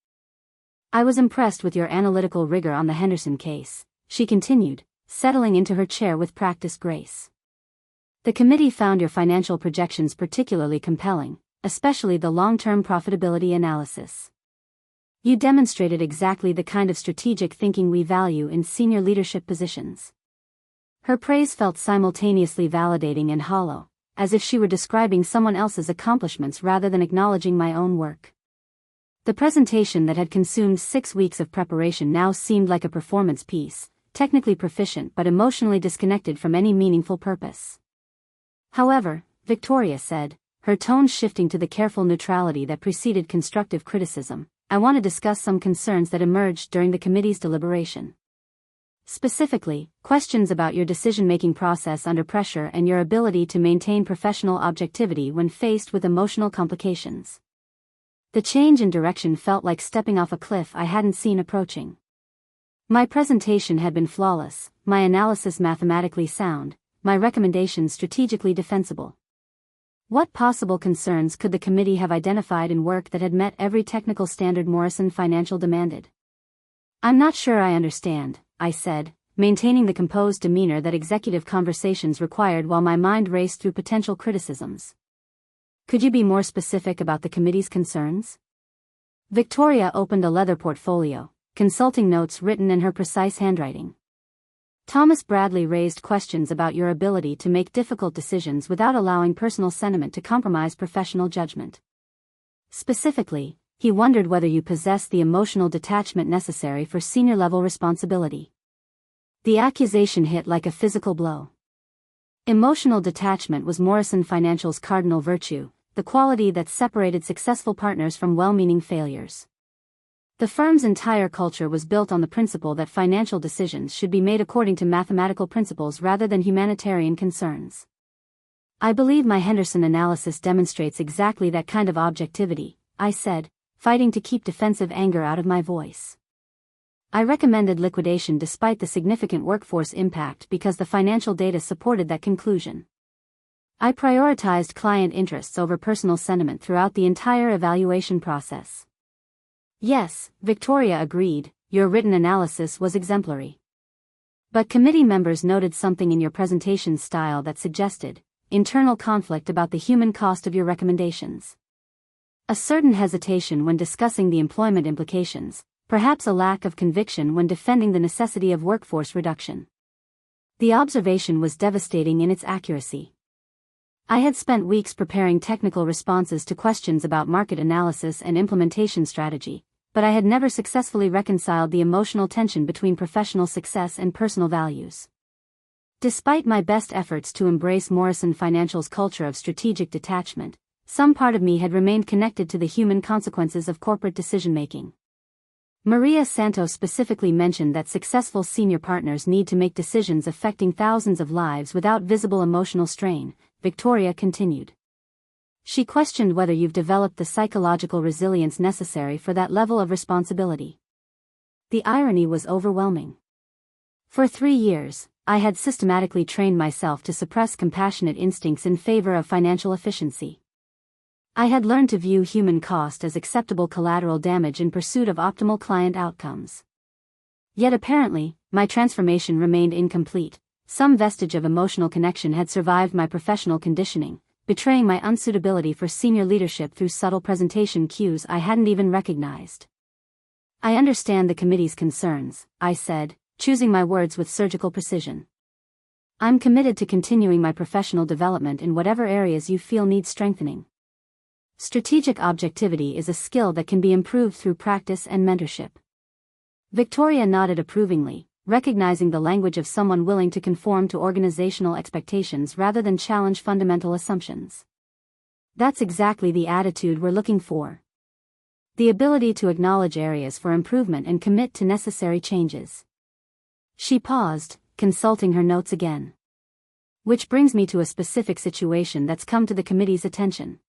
"I was impressed with your analytical rigor on the Henderson case," she continued, settling into her chair with practiced grace. "The committee found your financial projections particularly compelling, especially the long-term profitability analysis. You demonstrated exactly the kind of strategic thinking we value in senior leadership positions." Her praise felt simultaneously validating and hollow, as if she were describing someone else's accomplishments rather than acknowledging my own work. The presentation that had consumed 6 weeks of preparation now seemed like a performance piece, technically proficient but emotionally disconnected from any meaningful purpose. "However," Victoria said, her tone shifting to the careful neutrality that preceded constructive criticism, "I want to discuss some concerns that emerged during the committee's deliberation. Specifically, questions about your decision-making process under pressure and your ability to maintain professional objectivity when faced with emotional complications." The change in direction felt like stepping off a cliff I hadn't seen approaching. My presentation had been flawless, my analysis mathematically sound, my recommendations strategically defensible. What possible concerns could the committee have identified in work that had met every technical standard Morrison Financial demanded? "I'm not sure I understand," I said, maintaining the composed demeanor that executive conversations required while my mind raced through potential criticisms. "Could you be more specific about the committee's concerns?" Victoria opened a leather portfolio, consulting notes written in her precise handwriting. "Thomas Bradley raised questions about your ability to make difficult decisions without allowing personal sentiment to compromise professional judgment. Specifically, he wondered whether you possess the emotional detachment necessary for senior-level responsibility." The accusation hit like a physical blow. Emotional detachment was Morrison Financial's cardinal virtue, the quality that separated successful partners from well-meaning failures. The firm's entire culture was built on the principle that financial decisions should be made according to mathematical principles rather than humanitarian concerns. "I believe my Henderson analysis demonstrates exactly that kind of objectivity," I said, fighting to keep defensive anger out of my voice. "I recommended liquidation despite the significant workforce impact because the financial data supported that conclusion. I prioritized client interests over personal sentiment throughout the entire evaluation process." "Yes," Victoria agreed, "your written analysis was exemplary. But committee members noted something in your presentation style that suggested internal conflict about the human cost of your recommendations. A certain hesitation when discussing the employment implications, perhaps a lack of conviction when defending the necessity of workforce reduction." The observation was devastating in its accuracy. I had spent weeks preparing technical responses to questions about market analysis and implementation strategy, but I had never successfully reconciled the emotional tension between professional success and personal values. Despite my best efforts to embrace Morrison Financial's culture of strategic detachment, some part of me had remained connected to the human consequences of corporate decision-making. Maria Santos specifically mentioned that successful senior partners need to make decisions affecting thousands of lives without visible emotional strain, Victoria continued. She questioned whether you've developed the psychological resilience necessary for that level of responsibility. The irony was overwhelming. For 3 years, I had systematically trained myself to suppress compassionate instincts in favor of financial efficiency. I had learned to view human cost as acceptable collateral damage in pursuit of optimal client outcomes. Yet apparently, my transformation remained incomplete. Some vestige of emotional connection had survived my professional conditioning, betraying my unsuitability for senior leadership through subtle presentation cues I hadn't even recognized. I understand the committee's concerns, I said, choosing my words with surgical precision. I'm committed to continuing my professional development in whatever areas you feel need strengthening. Strategic objectivity is a skill that can be improved through practice and mentorship. Victoria nodded approvingly, recognizing the language of someone willing to conform to organizational expectations rather than challenge fundamental assumptions. That's exactly the attitude we're looking for. The ability to acknowledge areas for improvement and commit to necessary changes. She paused, consulting her notes again. Which brings me to a specific situation that's come to the committee's attention.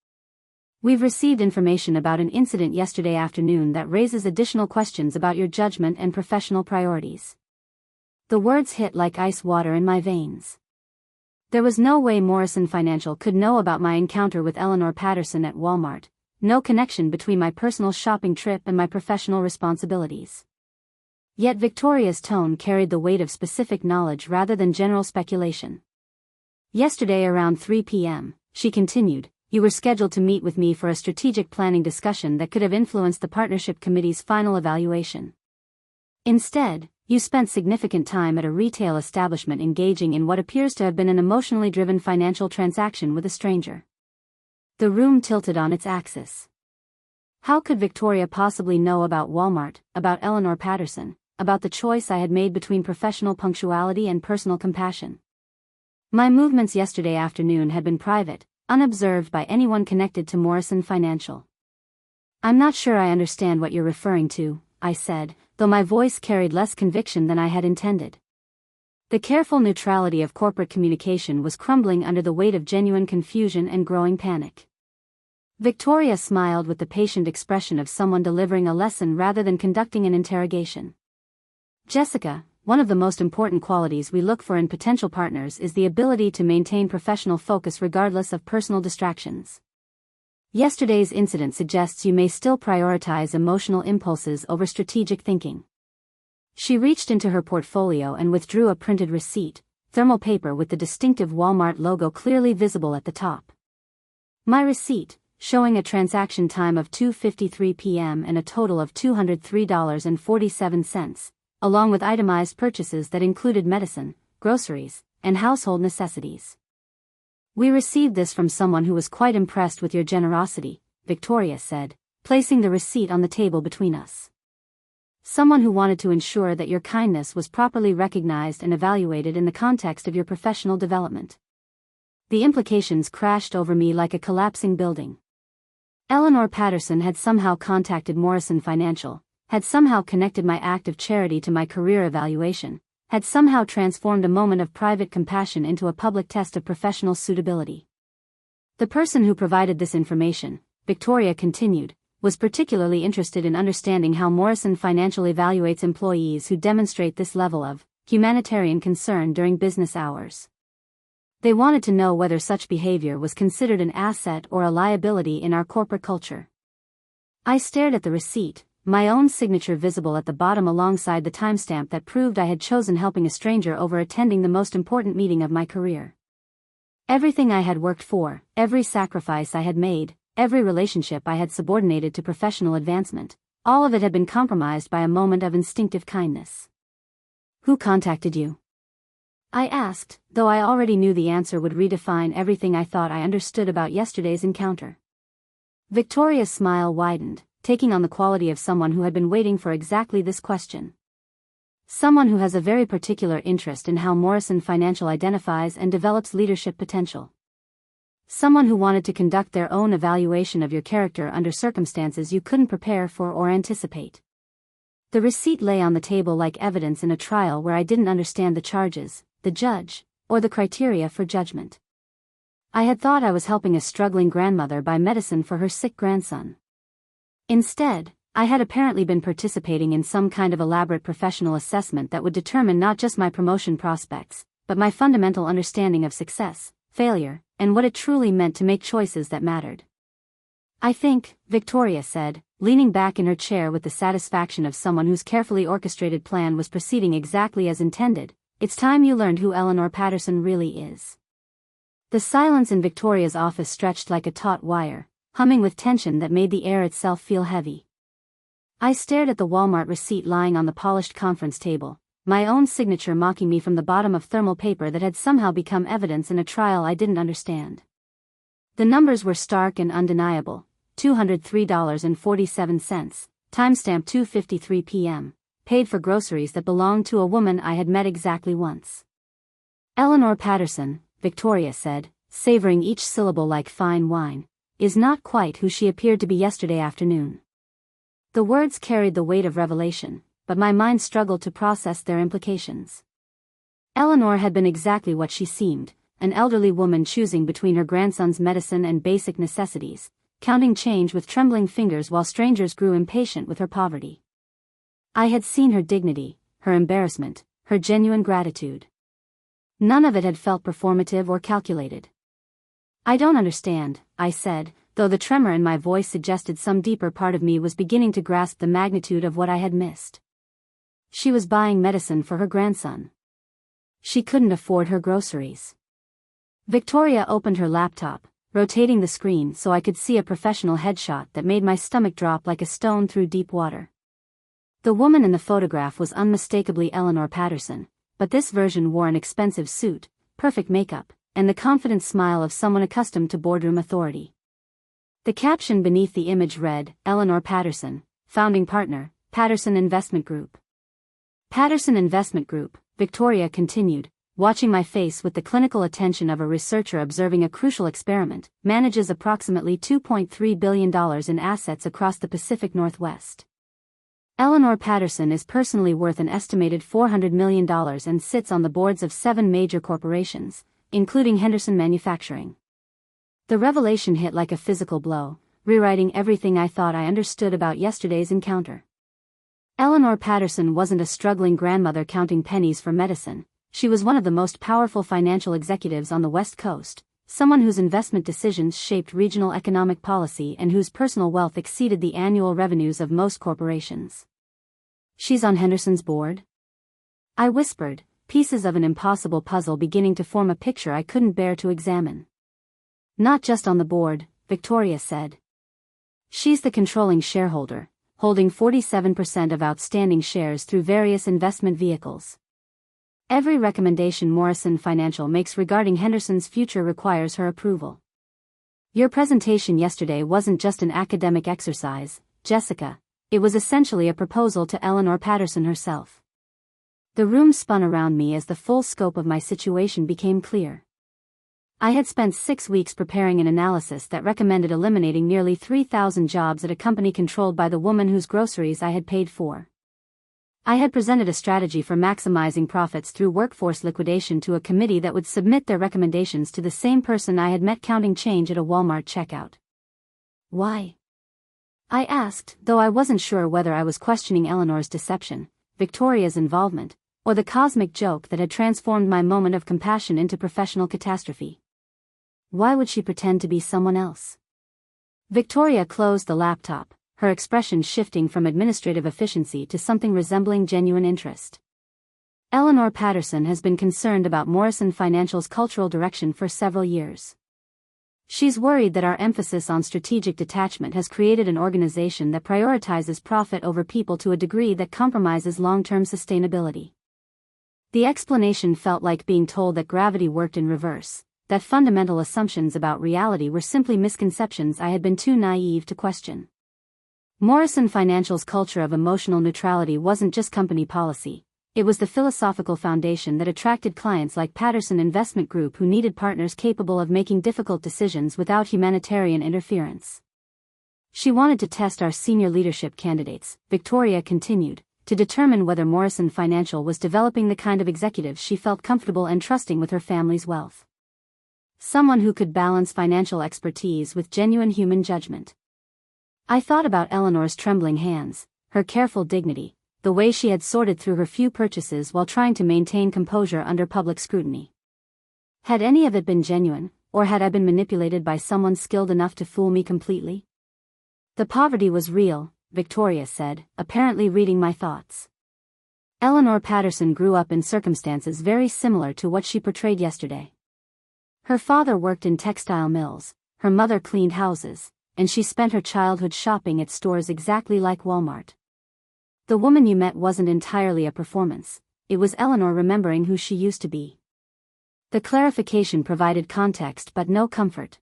We've received information about an incident yesterday afternoon that raises additional questions about your judgment and professional priorities. The words hit like ice water in my veins. There was no way Morrison Financial could know about my encounter with Eleanor Patterson at Walmart, no connection between my personal shopping trip and my professional responsibilities. Yet Victoria's tone carried the weight of specific knowledge rather than general speculation. Yesterday around 3 p.m., she continued, you were scheduled to meet with me for a strategic planning discussion that could have influenced the partnership committee's final evaluation. Instead, you spent significant time at a retail establishment engaging in what appears to have been an emotionally driven financial transaction with a stranger. The room tilted on its axis. How could Victoria possibly know about Walmart, about Eleanor Patterson, about the choice I had made between professional punctuality and personal compassion? My movements yesterday afternoon had been private, unobserved by anyone connected to Morrison Financial. I'm not sure I understand what you're referring to, I said, though my voice carried less conviction than I had intended. The careful neutrality of corporate communication was crumbling under the weight of genuine confusion and growing panic. Victoria smiled with the patient expression of someone delivering a lesson rather than conducting an interrogation. Jessica, one of the most important qualities we look for in potential partners is the ability to maintain professional focus regardless of personal distractions. Yesterday's incident suggests you may still prioritize emotional impulses over strategic thinking. She reached into her portfolio and withdrew a printed receipt, thermal paper with the distinctive Walmart logo clearly visible at the top. My receipt, showing a transaction time of 2:53 p.m. and a total of $203.47, along with itemized purchases that included medicine, groceries, and household necessities. We received this from someone who was quite impressed with your generosity, Victoria said, placing the receipt on the table between us. Someone who wanted to ensure that your kindness was properly recognized and evaluated in the context of your professional development. The implications crashed over me like a collapsing building. Eleanor Patterson had somehow contacted Morrison Financial, had somehow connected my act of charity to my career evaluation, had somehow transformed a moment of private compassion into a public test of professional suitability. The person who provided this information, Victoria continued, was particularly interested in understanding how Morrison Financial evaluates employees who demonstrate this level of humanitarian concern during business hours. They wanted to know whether such behavior was considered an asset or a liability in our corporate culture. I stared at the receipt, my own signature visible at the bottom alongside the timestamp that proved I had chosen helping a stranger over attending the most important meeting of my career. Everything I had worked for, every sacrifice I had made, every relationship I had subordinated to professional advancement, all of it had been compromised by a moment of instinctive kindness. Who contacted you? I asked, though I already knew the answer would redefine everything I thought I understood about yesterday's encounter. Victoria's smile widened, taking on the quality of someone who had been waiting for exactly this question. Someone who has a very particular interest in how Morrison Financial identifies and develops leadership potential. Someone who wanted to conduct their own evaluation of your character under circumstances you couldn't prepare for or anticipate. The receipt lay on the table like evidence in a trial where I didn't understand the charges, the judge, or the criteria for judgment. I had thought I was helping a struggling grandmother buy medicine for her sick grandson. Instead, I had apparently been participating in some kind of elaborate professional assessment that would determine not just my promotion prospects, but my fundamental understanding of success, failure, and what it truly meant to make choices that mattered. I think, Victoria said, leaning back in her chair with the satisfaction of someone whose carefully orchestrated plan was proceeding exactly as intended, it's time you learned who Eleanor Patterson really is. The silence in Victoria's office stretched like a taut wire, humming with tension that made the air itself feel heavy. I stared at the Walmart receipt lying on the polished conference table, my own signature mocking me from the bottom of thermal paper that had somehow become evidence in a trial I didn't understand. The numbers were stark and undeniable: $203.47, timestamp 2:53 p.m., paid for groceries that belonged to a woman I had met exactly once. Eleanor Patterson, Victoria said, savoring each syllable like fine wine, is not quite who she appeared to be yesterday afternoon. The words carried the weight of revelation, but my mind struggled to process their implications. Eleanor had been exactly what she seemed, an elderly woman choosing between her grandson's medicine and basic necessities, counting change with trembling fingers while strangers grew impatient with her poverty. I had seen her dignity, her embarrassment, her genuine gratitude. None of it had felt performative or calculated. I don't understand, I said, though the tremor in my voice suggested some deeper part of me was beginning to grasp the magnitude of what I had missed. She was buying medicine for her grandson. She couldn't afford her groceries. Victoria opened her laptop, rotating the screen so I could see a professional headshot that made my stomach drop like a stone through deep water. The woman in the photograph was unmistakably Eleanor Patterson, but this version wore an expensive suit, perfect makeup, and the confident smile of someone accustomed to boardroom authority. The caption beneath the image read, Eleanor Patterson, founding partner, Patterson Investment Group. Patterson Investment Group, Victoria continued, watching my face with the clinical attention of a researcher observing a crucial experiment, manages approximately $2.3 billion in assets across the Pacific Northwest. Eleanor Patterson is personally worth an estimated $400 million and sits on the boards of 7 major corporations, including Henderson Manufacturing. The revelation hit like a physical blow, rewriting everything I thought I understood about yesterday's encounter. Eleanor Patterson wasn't a struggling grandmother counting pennies for medicine. She was one of the most powerful financial executives on the West Coast, someone whose investment decisions shaped regional economic policy and whose personal wealth exceeded the annual revenues of most corporations. She's on Henderson's board? I whispered, pieces of an impossible puzzle beginning to form a picture I couldn't bear to examine. Not just on the board, Victoria said. She's the controlling shareholder, holding 47% of outstanding shares through various investment vehicles. Every recommendation Morrison Financial makes regarding Henderson's future requires her approval. Your presentation yesterday wasn't just an academic exercise, Jessica, it was essentially a proposal to Eleanor Patterson herself. The room spun around me as the full scope of my situation became clear. I had spent 6 weeks preparing an analysis that recommended eliminating nearly 3,000 jobs at a company controlled by the woman whose groceries I had paid for. I had presented a strategy for maximizing profits through workforce liquidation to a committee that would submit their recommendations to the same person I had met counting change at a Walmart checkout. Why? I asked, though I wasn't sure whether I was questioning Eleanor's deception, Victoria's involvement, or the cosmic joke that had transformed my moment of compassion into professional catastrophe. Why would she pretend to be someone else? Victoria closed the laptop, her expression shifting from administrative efficiency to something resembling genuine interest. Eleanor Patterson has been concerned about Morrison Financial's cultural direction for several years. She's worried that our emphasis on strategic detachment has created an organization that prioritizes profit over people to a degree that compromises long-term sustainability. The explanation felt like being told that gravity worked in reverse, that fundamental assumptions about reality were simply misconceptions I had been too naive to question. Morrison Financial's culture of emotional neutrality wasn't just company policy, it was the philosophical foundation that attracted clients like Patterson Investment Group who needed partners capable of making difficult decisions without humanitarian interference. She wanted to test our senior leadership candidates, Victoria continued, to determine whether Morrison Financial was developing the kind of executives she felt comfortable entrusting with her family's wealth. someone who could balance financial expertise with genuine human judgment. I thought about Eleanor's trembling hands, her careful dignity, the way she had sorted through her few purchases while trying to maintain composure under public scrutiny. Had any of it been genuine, or had I been manipulated by someone skilled enough to fool me completely? The poverty was real, Victoria said, apparently reading my thoughts. Eleanor Patterson grew up in circumstances very similar to what she portrayed yesterday. Her father worked in textile mills, her mother cleaned houses, and she spent her childhood shopping at stores exactly like Walmart. The woman you met wasn't entirely a performance, it was Eleanor remembering who she used to be. The clarification provided context but no comfort.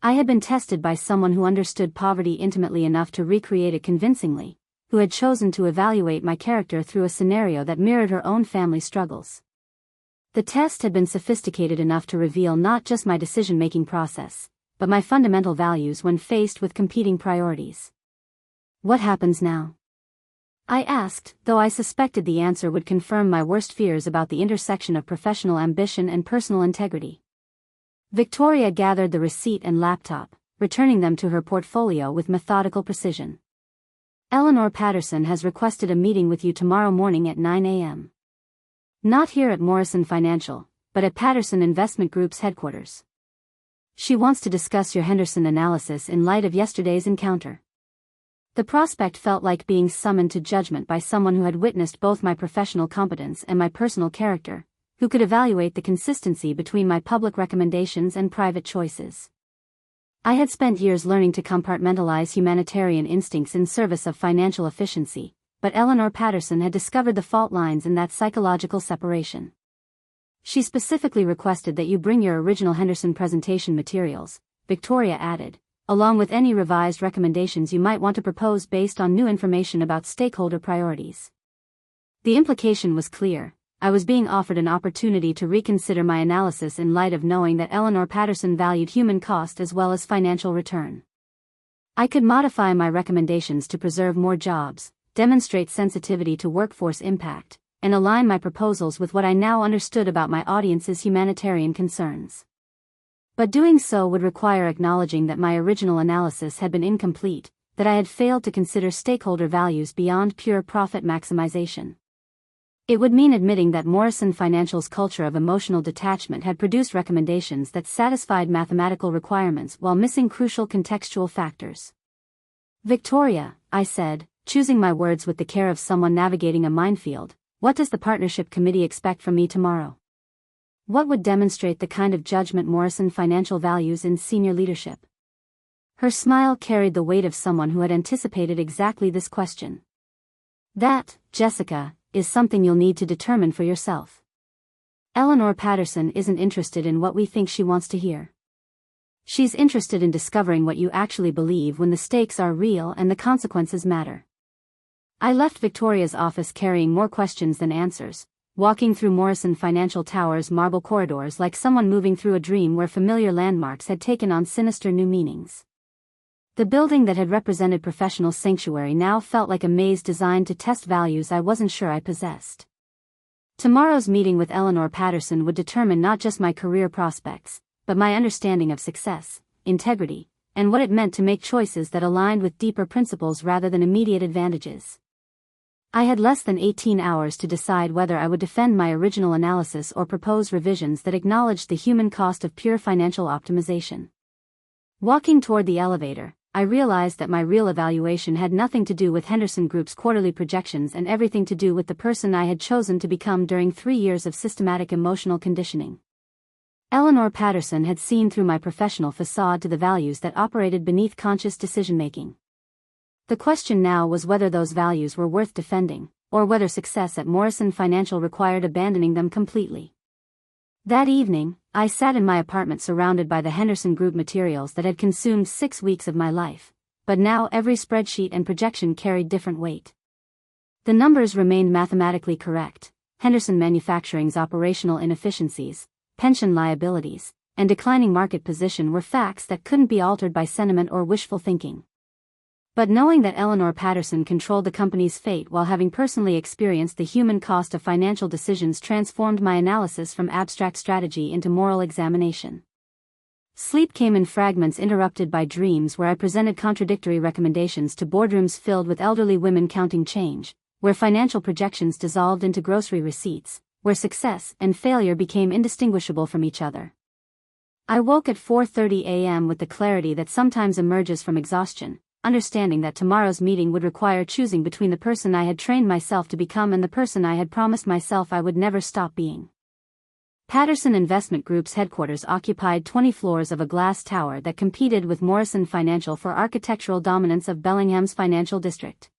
I had been tested by someone who understood poverty intimately enough to recreate it convincingly, who had chosen to evaluate my character through a scenario that mirrored her own family struggles. The test had been sophisticated enough to reveal not just my decision-making process, but my fundamental values when faced with competing priorities. What happens now? I asked, though I suspected the answer would confirm my worst fears about the intersection of professional ambition and personal integrity. Victoria gathered the receipt and laptop, returning them to her portfolio with methodical precision. Eleanor Patterson has requested a meeting with you tomorrow morning at 9 a.m. Not here at Morrison Financial, but at Patterson Investment Group's headquarters. She wants to discuss your Henderson analysis in light of yesterday's encounter. The prospect felt like being summoned to judgment by someone who had witnessed both my professional competence and my personal character, who could evaluate the consistency between my public recommendations and private choices. I had spent years learning to compartmentalize humanitarian instincts in service of financial efficiency, but Eleanor Patterson had discovered the fault lines in that psychological separation. She specifically requested that you bring your original Henderson presentation materials, Victoria added, along with any revised recommendations you might want to propose based on new information about stakeholder priorities. The implication was clear. I was being offered an opportunity to reconsider my analysis in light of knowing that Eleanor Patterson valued human cost as well as financial return. I could modify my recommendations to preserve more jobs, demonstrate sensitivity to workforce impact, and align my proposals with what I now understood about my audience's humanitarian concerns. But doing so would require acknowledging that my original analysis had been incomplete, that I had failed to consider stakeholder values beyond pure profit maximization. It would mean admitting that Morrison Financial's culture of emotional detachment had produced recommendations that satisfied mathematical requirements while missing crucial contextual factors. Victoria, I said, choosing my words with the care of someone navigating a minefield, what does the partnership committee expect from me tomorrow? What would demonstrate the kind of judgment Morrison Financial values in senior leadership? Her smile carried the weight of someone who had anticipated exactly this question. That, Jessica, is something you'll need to determine for yourself. Eleanor Patterson isn't interested in what we think she wants to hear. She's interested in discovering what you actually believe when the stakes are real and the consequences matter. I left Victoria's office carrying more questions than answers, walking through Morrison Financial Tower's marble corridors like someone moving through a dream where familiar landmarks had taken on sinister new meanings. The building that had represented professional sanctuary now felt like a maze designed to test values I wasn't sure I possessed. Tomorrow's meeting with Eleanor Patterson would determine not just my career prospects, but my understanding of success, integrity, and what it meant to make choices that aligned with deeper principles rather than immediate advantages. I had less than 18 hours to decide whether I would defend my original analysis or propose revisions that acknowledged the human cost of pure financial optimization. Walking toward the elevator, I realized that my real evaluation had nothing to do with Henderson Group's quarterly projections and everything to do with the person I had chosen to become during 3 years of systematic emotional conditioning. Eleanor Patterson had seen through my professional facade to the values that operated beneath conscious decision-making. The question now was whether those values were worth defending, or whether success at Morrison Financial required abandoning them completely. That evening, I sat in my apartment surrounded by the Henderson Group materials that had consumed 6 weeks of my life, but now every spreadsheet and projection carried different weight. The numbers remained mathematically correct. Henderson Manufacturing's operational inefficiencies, pension liabilities, and declining market position were facts that couldn't be altered by sentiment or wishful thinking. But knowing that Eleanor Patterson controlled the company's fate while having personally experienced the human cost of financial decisions transformed my analysis from abstract strategy into moral examination. Sleep came in fragments interrupted by dreams where I presented contradictory recommendations to boardrooms filled with elderly women counting change, where financial projections dissolved into grocery receipts, where success and failure became indistinguishable from each other. I woke at 4:30 a.m. with the clarity that sometimes emerges from exhaustion, understanding that tomorrow's meeting would require choosing between the person I had trained myself to become and the person I had promised myself I would never stop being. Patterson Investment Group's headquarters occupied 20 floors of a glass tower that competed with Morrison Financial for architectural dominance of Bellingham's financial district.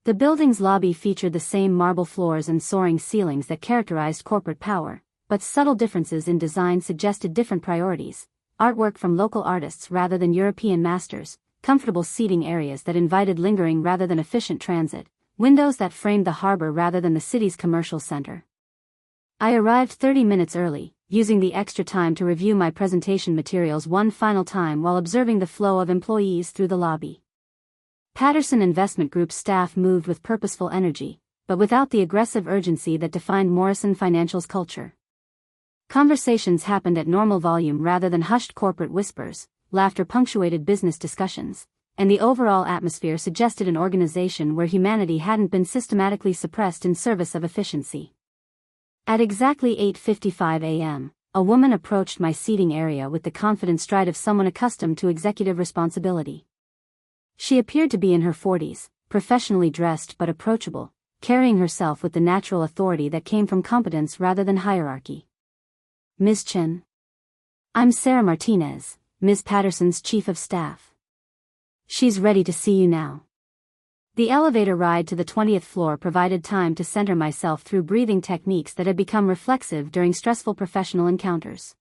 The building's lobby featured the same marble floors and soaring ceilings that characterized corporate power, but subtle differences in design suggested different priorities: artwork from local artists rather than European masters, comfortable seating areas that invited lingering rather than efficient transit, windows that framed the harbor rather than the city's commercial center. I arrived 30 minutes early, using the extra time to review my presentation materials one final time while observing the flow of employees through the lobby. Patterson Investment Group's staff moved with purposeful energy, but without the aggressive urgency that defined Morrison Financial's culture. Conversations happened at normal volume rather than hushed corporate whispers, laughter punctuated business discussions, and the overall atmosphere suggested an organization where humanity hadn't been systematically suppressed in service of efficiency. At exactly 8:55 a.m., a woman approached my seating area with the confident stride of someone accustomed to executive responsibility. She appeared to be in her 40s, professionally dressed but approachable, carrying herself with the natural authority that came from competence rather than hierarchy. "Ms. Chen? I'm Sarah Martinez, Ms. Patterson's chief of staff. She's ready to see you now." The elevator ride to the 20th floor provided time to center myself through breathing techniques that had become reflexive during stressful professional encounters.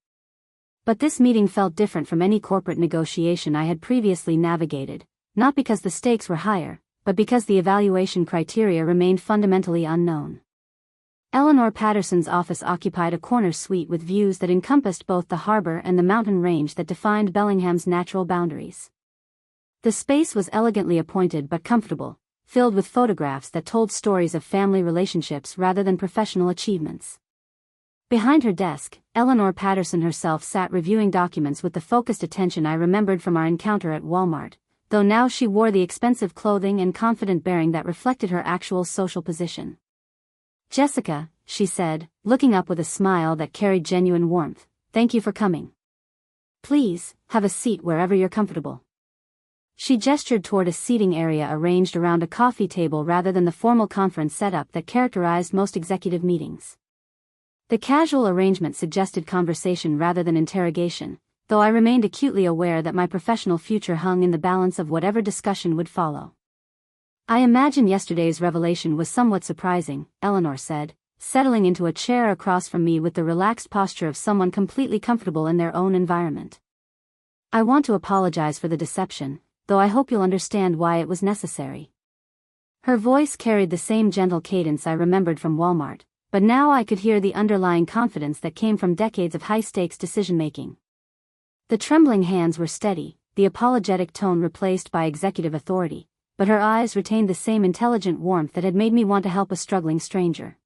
But this meeting felt different from any corporate negotiation I had previously navigated, not because the stakes were higher, but because the evaluation criteria remained fundamentally unknown. Eleanor Patterson's office occupied a corner suite with views that encompassed both the harbor and the mountain range that defined Bellingham's natural boundaries. The space was elegantly appointed but comfortable, filled with photographs that told stories of family relationships rather than professional achievements. Behind her desk, Eleanor Patterson herself sat reviewing documents with the focused attention I remembered from our encounter at Walmart, though now she wore the expensive clothing and confident bearing that reflected her actual social position. "Jessica," she said, looking up with a smile that carried genuine warmth, "thank you for coming. Please, have a seat wherever you're comfortable." She gestured toward a seating area arranged around a coffee table rather than the formal conference setup that characterized most executive meetings. The casual arrangement suggested conversation rather than interrogation, though I remained acutely aware that my professional future hung in the balance of whatever discussion would follow. "I imagine yesterday's revelation was somewhat surprising," Eleanor said, settling into a chair across from me with the relaxed posture of someone completely comfortable in their own environment. "I want to apologize for the deception, though I hope you'll understand why it was necessary." Her voice carried the same gentle cadence I remembered from Walmart, but now I could hear the underlying confidence that came from decades of high-stakes decision-making. The trembling hands were steady, the apologetic tone replaced by executive authority, but her eyes retained the same intelligent warmth that had made me want to help a struggling stranger.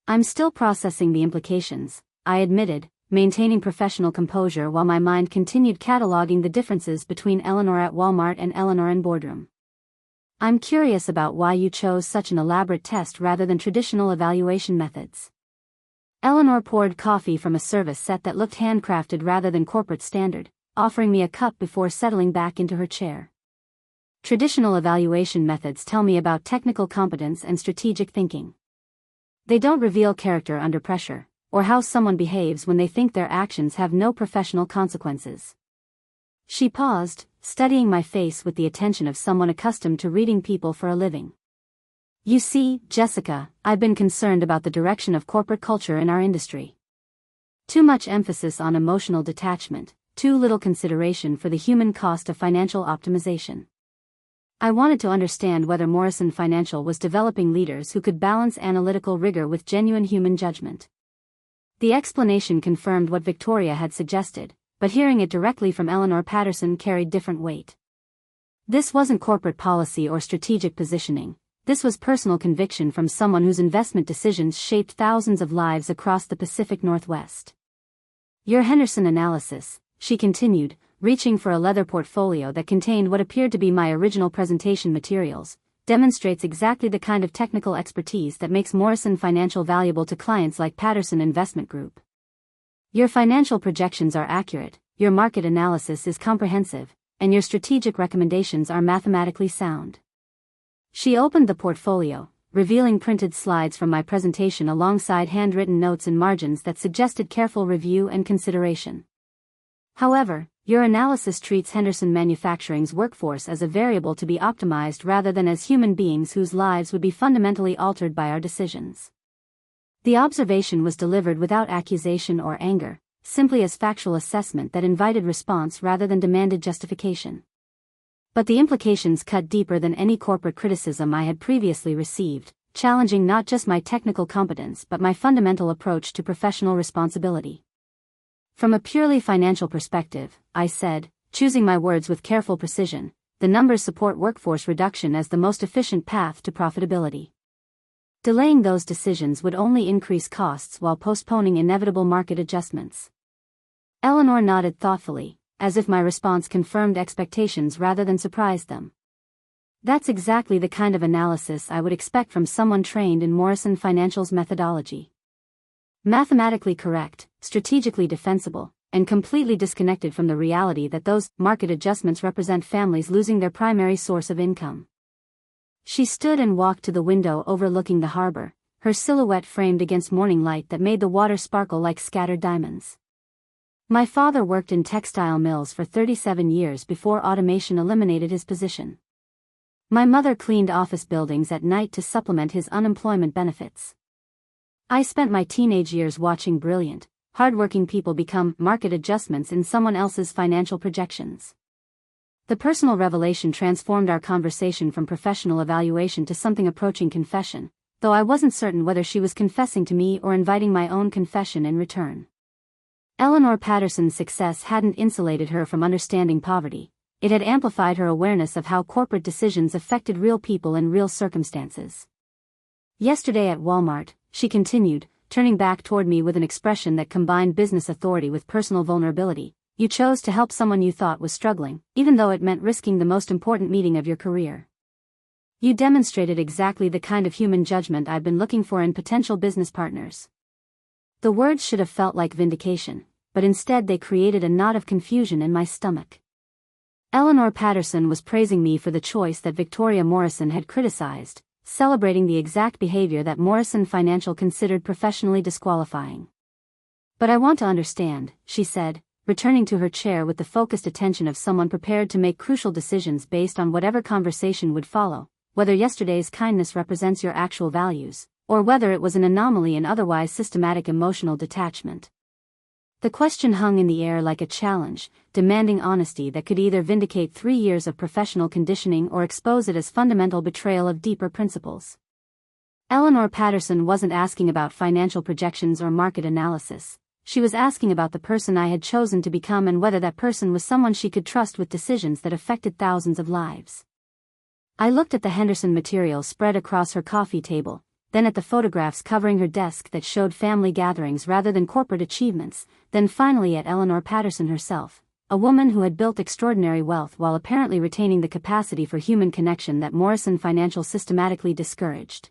"I'm still processing the implications," I admitted, maintaining professional composure while my mind continued cataloging the differences between Eleanor at Walmart and Eleanor in boardroom. "I'm curious about why you chose such an elaborate test rather than traditional evaluation methods." Eleanor poured coffee from a service set that looked handcrafted rather than corporate standard, offering me a cup before settling back into her chair. "Traditional evaluation methods tell me about technical competence and strategic thinking. They don't reveal character under pressure, or how someone behaves when they think their actions have no professional consequences." She paused, studying my face with the attention of someone accustomed to reading people for a living. "You see, Jessica, I've been concerned about the direction of corporate culture in our industry. Too much emphasis on emotional detachment, too little consideration for the human cost of financial optimization. I wanted to understand whether Morrison Financial was developing leaders who could balance analytical rigor with genuine human judgment." The explanation confirmed what Victoria had suggested, but hearing it directly from Eleanor Patterson carried different weight. This wasn't corporate policy or strategic positioning, this was personal conviction from someone whose investment decisions shaped thousands of lives across the Pacific Northwest. "Your Henderson analysis," she continued, reaching for a leather portfolio that contained what appeared to be my original presentation materials, demonstrates exactly the kind of technical expertise that makes Morrison Financial valuable to clients like Patterson Investment Group. Your financial projections are accurate, your market analysis is comprehensive, and your strategic recommendations are mathematically sound. She opened the portfolio, revealing printed slides from my presentation alongside handwritten notes and margins that suggested careful review and consideration. However, your analysis treats Henderson Manufacturing's workforce as a variable to be optimized rather than as human beings whose lives would be fundamentally altered by our decisions. The observation was delivered without accusation or anger, simply as factual assessment that invited response rather than demanded justification. But the implications cut deeper than any corporate criticism I had previously received, challenging not just my technical competence but my fundamental approach to professional responsibility. From a purely financial perspective, I said, choosing my words with careful precision, the numbers support workforce reduction as the most efficient path to profitability. Delaying those decisions would only increase costs while postponing inevitable market adjustments. Eleanor nodded thoughtfully, as if my response confirmed expectations rather than surprised them. That's exactly the kind of analysis I would expect from someone trained in Morrison Financial's methodology. Mathematically correct, strategically defensible, and completely disconnected from the reality that those market adjustments represent families losing their primary source of income. She stood and walked to the window overlooking the harbor, her silhouette framed against morning light that made the water sparkle like scattered diamonds. My father worked in textile mills for 37 years before automation eliminated his position. My mother cleaned office buildings at night to supplement his unemployment benefits. I spent my teenage years watching brilliant, hardworking people become market adjustments in someone else's financial projections. The personal revelation transformed our conversation from professional evaluation to something approaching confession, though I wasn't certain whether she was confessing to me or inviting my own confession in return. Eleanor Patterson's success hadn't insulated her from understanding poverty, it had amplified her awareness of how corporate decisions affected real people in real circumstances. Yesterday at Walmart, she continued, turning back toward me with an expression that combined business authority with personal vulnerability, you chose to help someone you thought was struggling, even though it meant risking the most important meeting of your career. You demonstrated exactly the kind of human judgment I've been looking for in potential business partners. The words should have felt like vindication, but instead they created a knot of confusion in my stomach. Eleanor Patterson was praising me for the choice that Victoria Morrison had criticized, celebrating the exact behavior that Morrison Financial considered professionally disqualifying. But I want to understand, she said, returning to her chair with the focused attention of someone prepared to make crucial decisions based on whatever conversation would follow, whether yesterday's kindness represents your actual values, or whether it was an anomaly in otherwise systematic emotional detachment. The question hung in the air like a challenge, demanding honesty that could either vindicate 3 years of professional conditioning or expose it as fundamental betrayal of deeper principles. Eleanor Patterson wasn't asking about financial projections or market analysis. She was asking about the person I had chosen to become and whether that person was someone she could trust with decisions that affected thousands of lives. I looked at the Henderson material spread across her coffee table, then at the photographs covering her desk that showed family gatherings rather than corporate achievements, then finally at Eleanor Patterson herself, a woman who had built extraordinary wealth while apparently retaining the capacity for human connection that Morrison Financial systematically discouraged.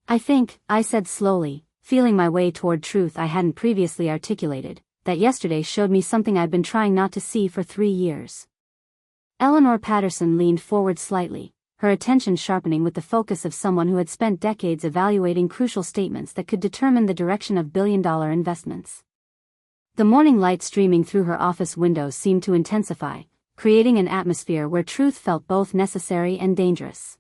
I think, I said slowly, feeling my way toward truth I hadn't previously articulated, that yesterday showed me something I've been trying not to see for 3 years. Eleanor Patterson leaned forward slightly, her attention sharpening with the focus of someone who had spent decades evaluating crucial statements that could determine the direction of billion-dollar investments. The morning light streaming through her office windows seemed to intensify, creating an atmosphere where truth felt both necessary and dangerous.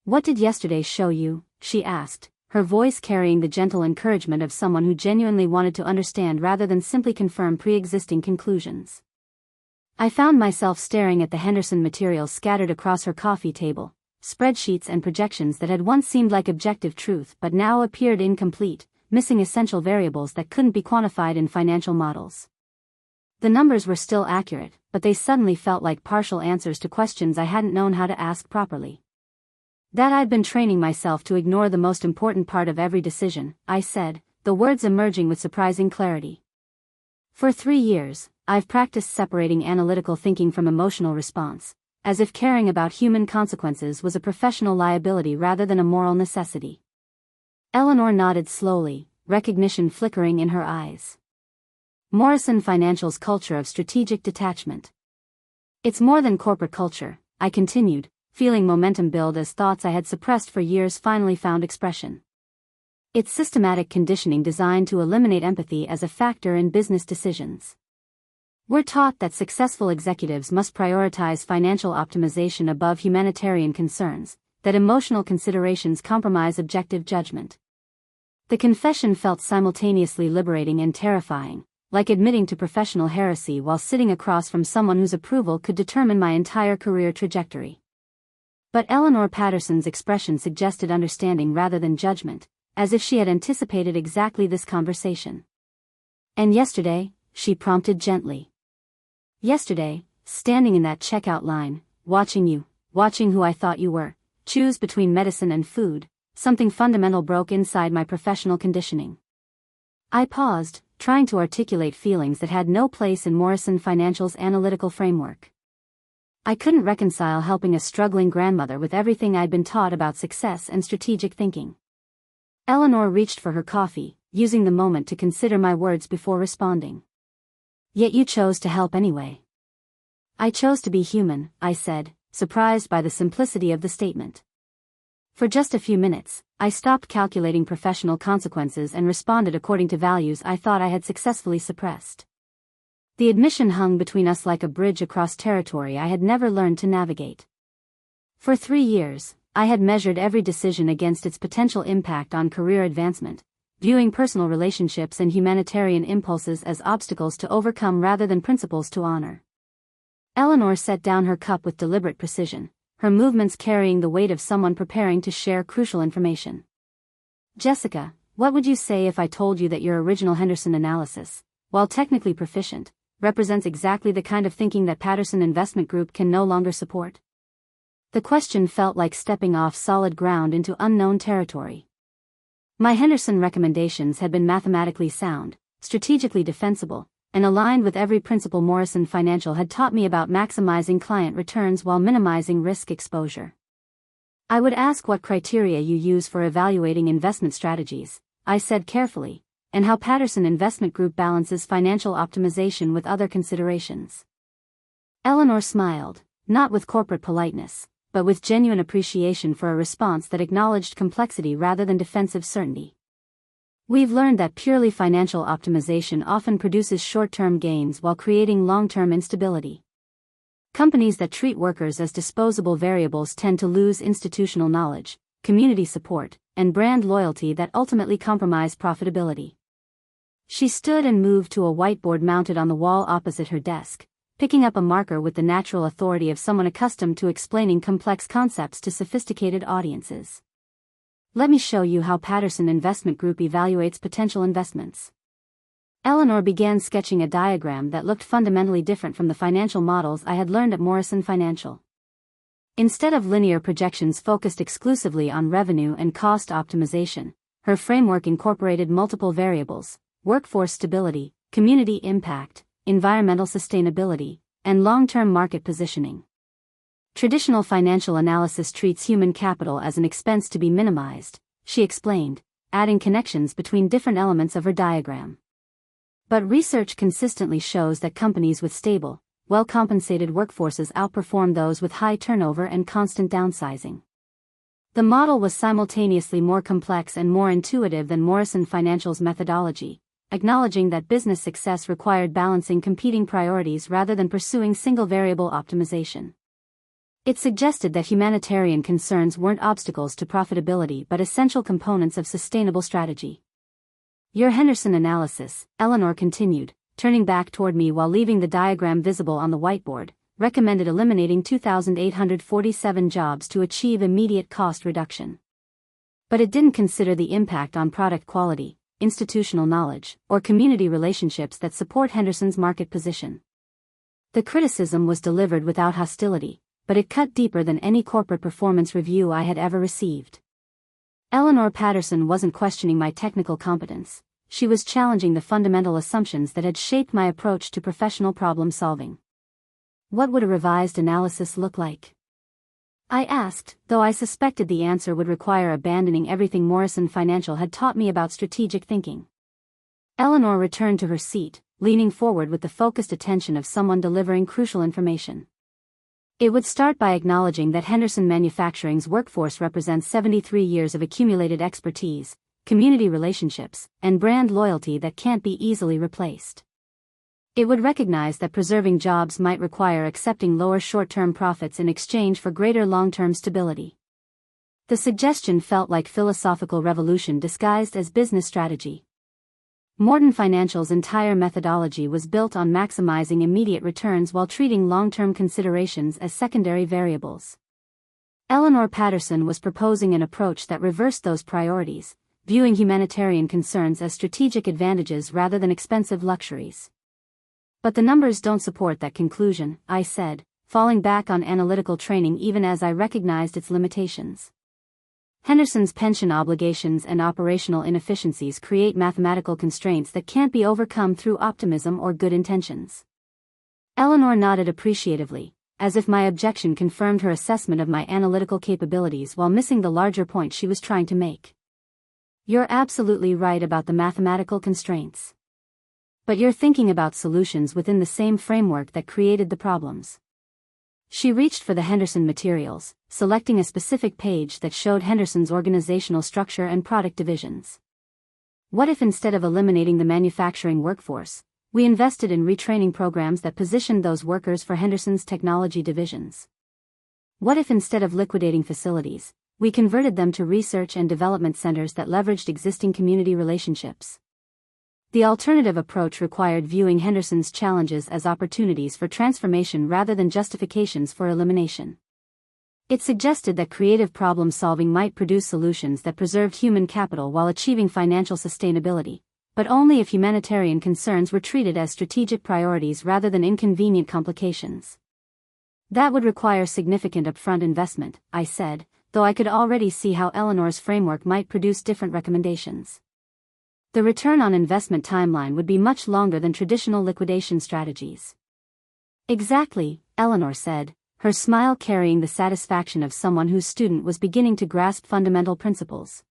"What did yesterday show you?" she asked, her voice carrying the gentle encouragement of someone who genuinely wanted to understand rather than simply confirm pre-existing conclusions. I found myself staring at the Henderson materials scattered across her coffee table, spreadsheets and projections that had once seemed like objective truth but now appeared incomplete, missing essential variables that couldn't be quantified in financial models. The numbers were still accurate, but they suddenly felt like partial answers to questions I hadn't known how to ask properly. That I'd been training myself to ignore the most important part of every decision, I said, the words emerging with surprising clarity. For 3 years, I've practiced separating analytical thinking from emotional response, as if caring about human consequences was a professional liability rather than a moral necessity. Eleanor nodded slowly, recognition flickering in her eyes. Morrison Financial's culture of strategic detachment. It's more than corporate culture, I continued, feeling momentum build as thoughts I had suppressed for years finally found expression. It's systematic conditioning designed to eliminate empathy as a factor in business decisions. We're taught that successful executives must prioritize financial optimization above humanitarian concerns, that emotional considerations compromise objective judgment. The confession felt simultaneously liberating and terrifying, like admitting to professional heresy while sitting across from someone whose approval could determine my entire career trajectory. But Eleanor Patterson's expression suggested understanding rather than judgment, as if she had anticipated exactly this conversation. And yesterday, she prompted gently. Yesterday, standing in that checkout line, watching who I thought you were, choose between medicine and food, something fundamental broke inside my professional conditioning. I paused, trying to articulate feelings that had no place in Morrison Financial's analytical framework. I couldn't reconcile helping a struggling grandmother with everything I'd been taught about success and strategic thinking. Eleanor reached for her coffee, using the moment to consider my words before responding. Yet you chose to help anyway. I chose to be human, I said, surprised by the simplicity of the statement. For just a few minutes, I stopped calculating professional consequences and responded according to values I thought I had successfully suppressed. The admission hung between us like a bridge across territory I had never learned to navigate. For 3 years, I had measured every decision against its potential impact on career advancement, viewing personal relationships and humanitarian impulses as obstacles to overcome rather than principles to honor. Eleanor set down her cup with deliberate precision, her movements carrying the weight of someone preparing to share crucial information. Jessica, what would you say if I told you that your original Henderson analysis, while technically proficient, represents exactly the kind of thinking that Patterson Investment Group can no longer support? The question felt like stepping off solid ground into unknown territory. My Henderson recommendations had been mathematically sound, strategically defensible, and aligned with every principle Morrison Financial had taught me about maximizing client returns while minimizing risk exposure. I would ask what criteria you use for evaluating investment strategies, I said carefully, and how Patterson Investment Group balances financial optimization with other considerations. Eleanor smiled, not with corporate politeness, but with genuine appreciation for a response that acknowledged complexity rather than defensive certainty. We've learned that purely financial optimization often produces short-term gains while creating long-term instability. Companies that treat workers as disposable variables tend to lose institutional knowledge, community support, and brand loyalty that ultimately compromise profitability. She stood and moved to a whiteboard mounted on the wall opposite her desk, picking up a marker with the natural authority of someone accustomed to explaining complex concepts to sophisticated audiences. Let me show you how Patterson Investment Group evaluates potential investments. Eleanor began sketching a diagram that looked fundamentally different from the financial models I had learned at Morrison Financial. Instead of linear projections focused exclusively on revenue and cost optimization, her framework incorporated multiple variables: workforce stability, community impact, environmental sustainability, and long-term market positioning. Traditional financial analysis treats human capital as an expense to be minimized, she explained, adding connections between different elements of her diagram. But research consistently shows that companies with stable, well-compensated workforces outperform those with high turnover and constant downsizing. The model was simultaneously more complex and more intuitive than Morrison Financial's methodology, acknowledging that business success required balancing competing priorities rather than pursuing single-variable optimization. It suggested that humanitarian concerns weren't obstacles to profitability but essential components of sustainable strategy. Your Henderson analysis, Eleanor continued, turning back toward me while leaving the diagram visible on the whiteboard, recommended eliminating 2,847 jobs to achieve immediate cost reduction. But it didn't consider the impact on product quality, institutional knowledge, or community relationships that support Henderson's market position. The criticism was delivered without hostility, but it cut deeper than any corporate performance review I had ever received. Eleanor Patterson wasn't questioning my technical competence, she was challenging the fundamental assumptions that had shaped my approach to professional problem solving. What would a revised analysis look like? I asked, though I suspected the answer would require abandoning everything Morrison Financial had taught me about strategic thinking. Eleanor returned to her seat, leaning forward with the focused attention of someone delivering crucial information. It would start by acknowledging that Henderson Manufacturing's workforce represents 73 years of accumulated expertise, community relationships, and brand loyalty that can't be easily replaced. It would recognize that preserving jobs might require accepting lower short-term profits in exchange for greater long-term stability. The suggestion felt like philosophical revolution disguised as business strategy. Morrison Financial's entire methodology was built on maximizing immediate returns while treating long-term considerations as secondary variables. Eleanor Patterson was proposing an approach that reversed those priorities, viewing humanitarian concerns as strategic advantages rather than expensive luxuries. But the numbers don't support that conclusion, I said, falling back on analytical training even as I recognized its limitations. Henderson's pension obligations and operational inefficiencies create mathematical constraints that can't be overcome through optimism or good intentions. Eleanor nodded appreciatively, as if my objection confirmed her assessment of my analytical capabilities while missing the larger point she was trying to make. You're absolutely right about the mathematical constraints. But you're thinking about solutions within the same framework that created the problems. She reached for the Henderson materials, selecting a specific page that showed Henderson's organizational structure and product divisions. What if instead of eliminating the manufacturing workforce, we invested in retraining programs that positioned those workers for Henderson's technology divisions? What if instead of liquidating facilities, we converted them to research and development centers that leveraged existing community relationships? The alternative approach required viewing Henderson's challenges as opportunities for transformation rather than justifications for elimination. It suggested that creative problem-solving might produce solutions that preserved human capital while achieving financial sustainability, but only if humanitarian concerns were treated as strategic priorities rather than inconvenient complications. That would require significant upfront investment, I said, though I could already see how Eleanor's framework might produce different recommendations. The return on investment timeline would be much longer than traditional liquidation strategies. Exactly, Eleanor said, her smile carrying the satisfaction of someone whose student was beginning to grasp fundamental principles.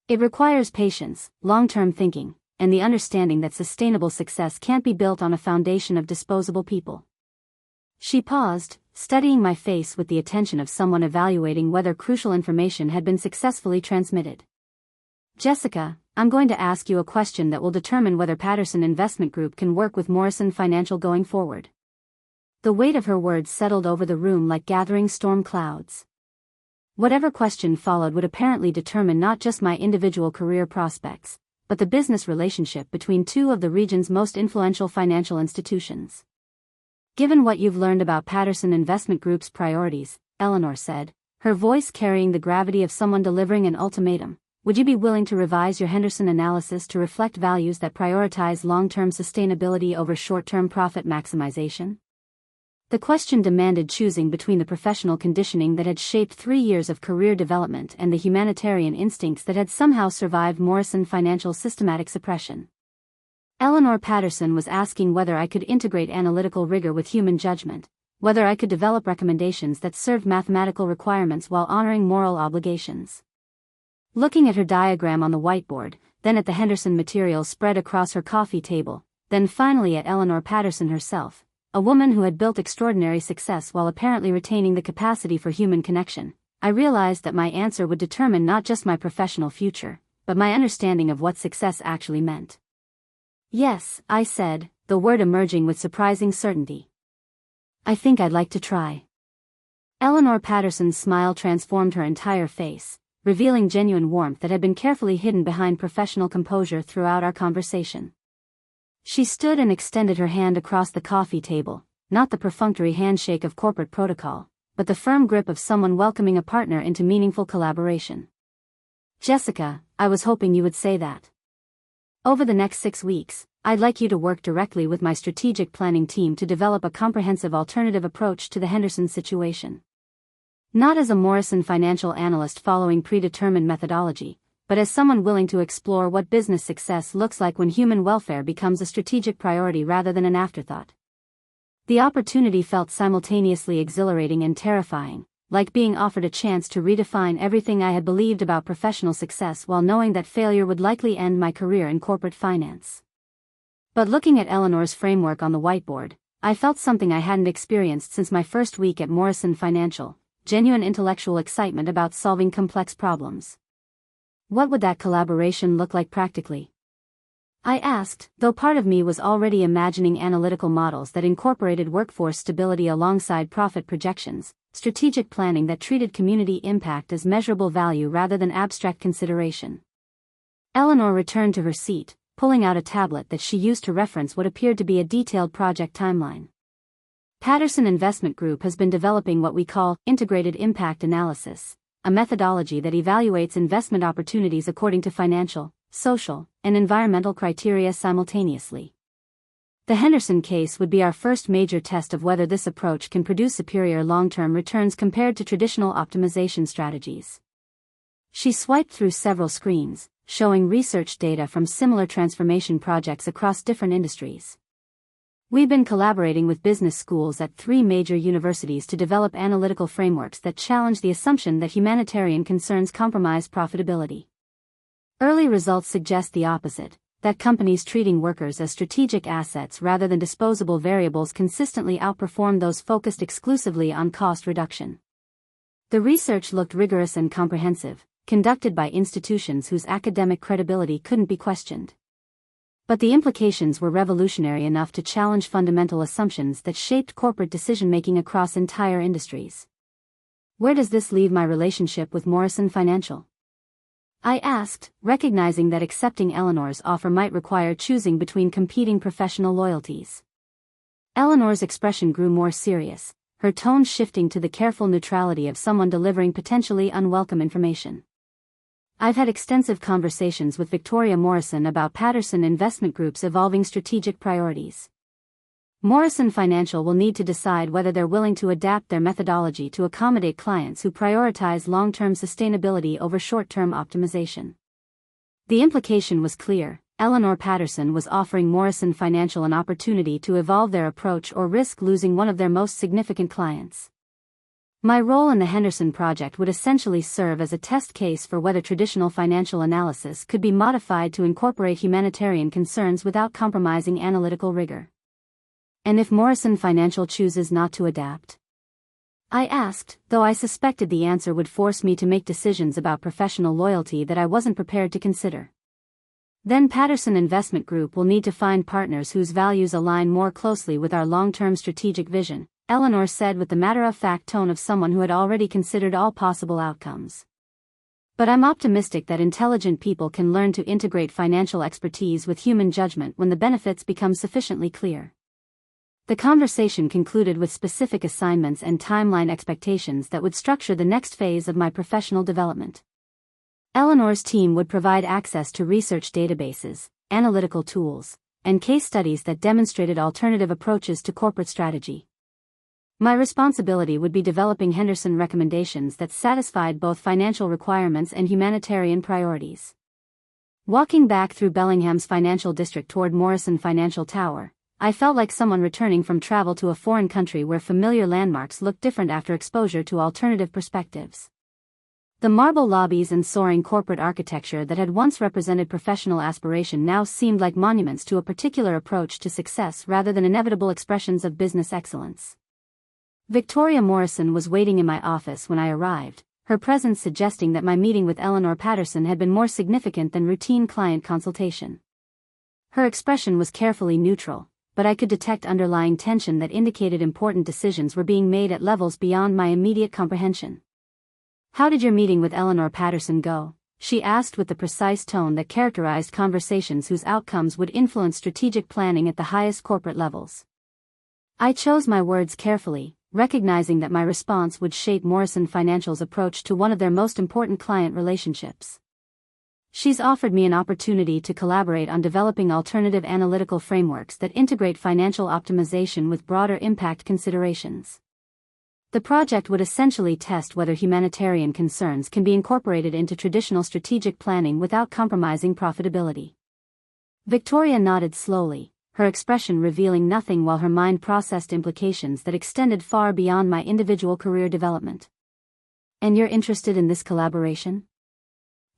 It requires patience, long-term thinking, and the understanding that sustainable success can't be built on a foundation of disposable people. She paused, studying my face with the attention of someone evaluating whether crucial information had been successfully transmitted. Jessica, I'm going to ask you a question that will determine whether Patterson Investment Group can work with Morrison Financial going forward. The weight of her words settled over the room like gathering storm clouds. Whatever question followed would apparently determine not just my individual career prospects, but the business relationship between two of the region's most influential financial institutions. Given what you've learned about Patterson Investment Group's priorities, Eleanor said, her voice carrying the gravity of someone delivering an ultimatum, would you be willing to revise your Henderson analysis to reflect values that prioritize long-term sustainability over short-term profit maximization? The question demanded choosing between the professional conditioning that had shaped 3 years of career development and the humanitarian instincts that had somehow survived Morrison Financial's systematic suppression. Eleanor Patterson was asking whether I could integrate analytical rigor with human judgment, whether I could develop recommendations that served mathematical requirements while honoring moral obligations. Looking at her diagram on the whiteboard, then at the Henderson materials spread across her coffee table, then finally at Eleanor Patterson herself, a woman who had built extraordinary success while apparently retaining the capacity for human connection, I realized that my answer would determine not just my professional future, but my understanding of what success actually meant. Yes, I said, the word emerging with surprising certainty. I think I'd like to try. Eleanor Patterson's smile transformed her entire face, revealing genuine warmth that had been carefully hidden behind professional composure throughout our conversation. She stood and extended her hand across the coffee table, not the perfunctory handshake of corporate protocol, but the firm grip of someone welcoming a partner into meaningful collaboration. Jessica, I was hoping you would say that. Over the next 6 weeks, I'd like you to work directly with my strategic planning team to develop a comprehensive alternative approach to the Henderson situation. Not as a Morrison financial analyst following predetermined methodology, but as someone willing to explore what business success looks like when human welfare becomes a strategic priority rather than an afterthought. The opportunity felt simultaneously exhilarating and terrifying, like being offered a chance to redefine everything I had believed about professional success while knowing that failure would likely end my career in corporate finance. But looking at Eleanor's framework on the whiteboard, I felt something I hadn't experienced since my first week at Morrison Financial: genuine intellectual excitement about solving complex problems. What would that collaboration look like practically? I asked, though part of me was already imagining analytical models that incorporated workforce stability alongside profit projections, strategic planning that treated community impact as measurable value rather than abstract consideration. Eleanor returned to her seat, pulling out a tablet that she used to reference what appeared to be a detailed project timeline. Patterson Investment Group has been developing what we call integrated impact analysis, a methodology that evaluates investment opportunities according to financial, social, and environmental criteria simultaneously. The Henderson case would be our first major test of whether this approach can produce superior long-term returns compared to traditional optimization strategies. She swiped through several screens, showing research data from similar transformation projects across different industries. We've been collaborating with business schools at 3 major universities to develop analytical frameworks that challenge the assumption that humanitarian concerns compromise profitability. Early results suggest the opposite, that companies treating workers as strategic assets rather than disposable variables consistently outperform those focused exclusively on cost reduction. The research looked rigorous and comprehensive, conducted by institutions whose academic credibility couldn't be questioned. But the implications were revolutionary enough to challenge fundamental assumptions that shaped corporate decision-making across entire industries. Where does this leave my relationship with Morrison Financial? I asked, recognizing that accepting Eleanor's offer might require choosing between competing professional loyalties. Eleanor's expression grew more serious, her tone shifting to the careful neutrality of someone delivering potentially unwelcome information. I've had extensive conversations with Victoria Morrison about Patterson Investment Group's evolving strategic priorities. Morrison Financial will need to decide whether they're willing to adapt their methodology to accommodate clients who prioritize long-term sustainability over short-term optimization. The implication was clear: Eleanor Patterson was offering Morrison Financial an opportunity to evolve their approach or risk losing one of their most significant clients. My role in the Henderson project would essentially serve as a test case for whether traditional financial analysis could be modified to incorporate humanitarian concerns without compromising analytical rigor. And if Morrison Financial chooses not to adapt? I asked, though I suspected the answer would force me to make decisions about professional loyalty that I wasn't prepared to consider. Then Patterson Investment Group will need to find partners whose values align more closely with our long-term strategic vision, Eleanor said with the matter-of-fact tone of someone who had already considered all possible outcomes. But I'm optimistic that intelligent people can learn to integrate financial expertise with human judgment when the benefits become sufficiently clear. The conversation concluded with specific assignments and timeline expectations that would structure the next phase of my professional development. Eleanor's team would provide access to research databases, analytical tools, and case studies that demonstrated alternative approaches to corporate strategy. My responsibility would be developing Henderson recommendations that satisfied both financial requirements and humanitarian priorities. Walking back through Bellingham's financial district toward Morrison Financial Tower, I felt like someone returning from travel to a foreign country where familiar landmarks looked different after exposure to alternative perspectives. The marble lobbies and soaring corporate architecture that had once represented professional aspiration now seemed like monuments to a particular approach to success rather than inevitable expressions of business excellence. Victoria Morrison was waiting in my office when I arrived, her presence suggesting that my meeting with Eleanor Patterson had been more significant than routine client consultation. Her expression was carefully neutral, but I could detect underlying tension that indicated important decisions were being made at levels beyond my immediate comprehension. "How did your meeting with Eleanor Patterson go?" she asked with the precise tone that characterized conversations whose outcomes would influence strategic planning at the highest corporate levels. I chose my words carefully, recognizing that my response would shape Morrison Financial's approach to one of their most important client relationships. "She's offered me an opportunity to collaborate on developing alternative analytical frameworks that integrate financial optimization with broader impact considerations. The project would essentially test whether humanitarian concerns can be incorporated into traditional strategic planning without compromising profitability. Victoria nodded slowly, her expression revealing nothing while her mind processed implications that extended far beyond my individual career development. And you're interested in this collaboration?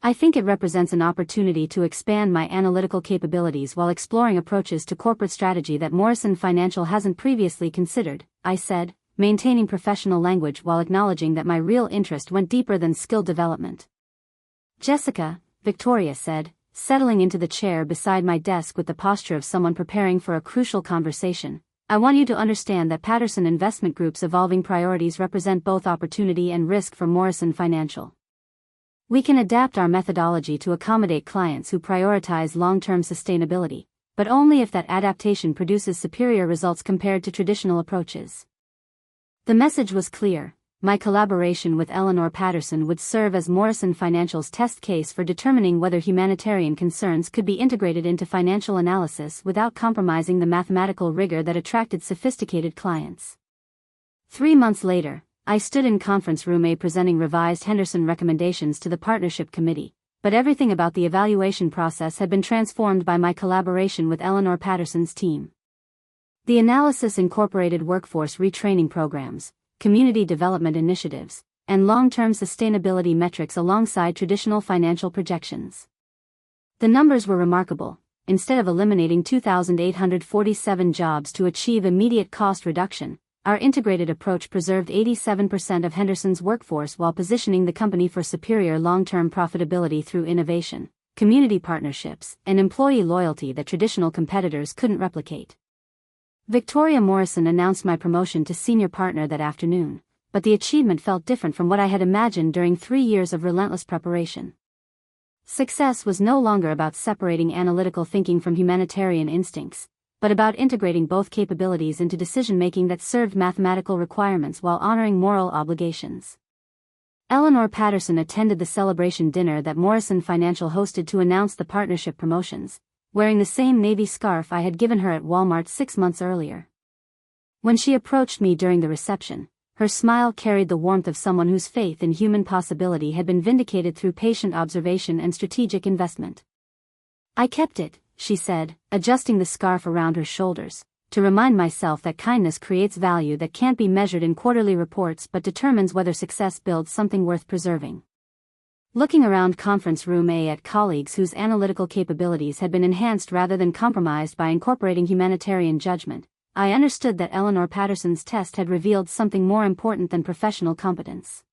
I think it represents an opportunity to expand my analytical capabilities while exploring approaches to corporate strategy that Morrison Financial hasn't previously considered, I said, maintaining professional language while acknowledging that my real interest went deeper than skill development. Jessica, Victoria said, settling into the chair beside my desk with the posture of someone preparing for a crucial conversation, I want you to understand that Patterson Investment Group's evolving priorities represent both opportunity and risk for Morrison Financial. We can adapt our methodology to accommodate clients who prioritize long-term sustainability, but only if that adaptation produces superior results compared to traditional approaches. The message was clear. My collaboration with Eleanor Patterson would serve as Morrison Financial's test case for determining whether humanitarian concerns could be integrated into financial analysis without compromising the mathematical rigor that attracted sophisticated clients. 3 months later, I stood in conference room A presenting revised Henderson recommendations to the partnership committee, but everything about the evaluation process had been transformed by my collaboration with Eleanor Patterson's team. The analysis incorporated workforce retraining programs, community development initiatives, and long-term sustainability metrics alongside traditional financial projections. The numbers were remarkable. Instead of eliminating 2,847 jobs to achieve immediate cost reduction, our integrated approach preserved 87% of Henderson's workforce while positioning the company for superior long-term profitability through innovation, community partnerships, and employee loyalty that traditional competitors couldn't replicate. Victoria Morrison announced my promotion to senior partner that afternoon, but the achievement felt different from what I had imagined during 3 years of relentless preparation. Success was no longer about separating analytical thinking from humanitarian instincts, but about integrating both capabilities into decision-making that served mathematical requirements while honoring moral obligations. Eleanor Patterson attended the celebration dinner that Morrison Financial hosted to announce the partnership promotions, wearing the same navy scarf I had given her at Walmart 6 months earlier. When she approached me during the reception, her smile carried the warmth of someone whose faith in human possibility had been vindicated through patient observation and strategic investment. I kept it, she said, adjusting the scarf around her shoulders, to remind myself that kindness creates value that can't be measured in quarterly reports but determines whether success builds something worth preserving. Looking around conference room A at colleagues whose analytical capabilities had been enhanced rather than compromised by incorporating humanitarian judgment, I understood that Eleanor Patterson's test had revealed something more important than professional competence.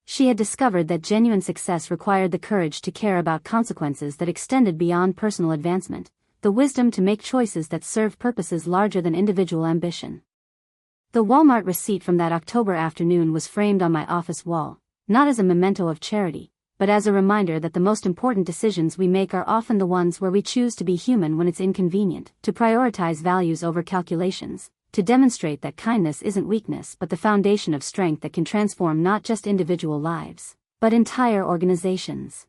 She had discovered that genuine success required the courage to care about consequences that extended beyond personal advancement, the wisdom to make choices that serve purposes larger than individual ambition. The Walmart receipt from that October afternoon was framed on my office wall, not as a memento of charity, but as a reminder that the most important decisions we make are often the ones where we choose to be human when it's inconvenient, to prioritize values over calculations, to demonstrate that kindness isn't weakness but the foundation of strength that can transform not just individual lives, but entire organizations.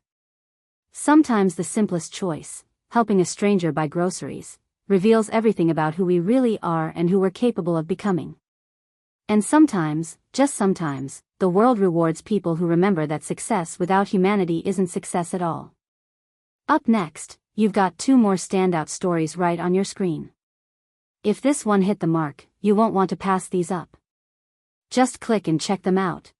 Sometimes the simplest choice, helping a stranger buy groceries, reveals everything about who we really are and who we're capable of becoming. And sometimes, just sometimes, the world rewards people who remember that success without humanity isn't success at all. Up next, you've got 2 more standout stories right on your screen. If this one hit the mark, you won't want to pass these up. Just click and check them out.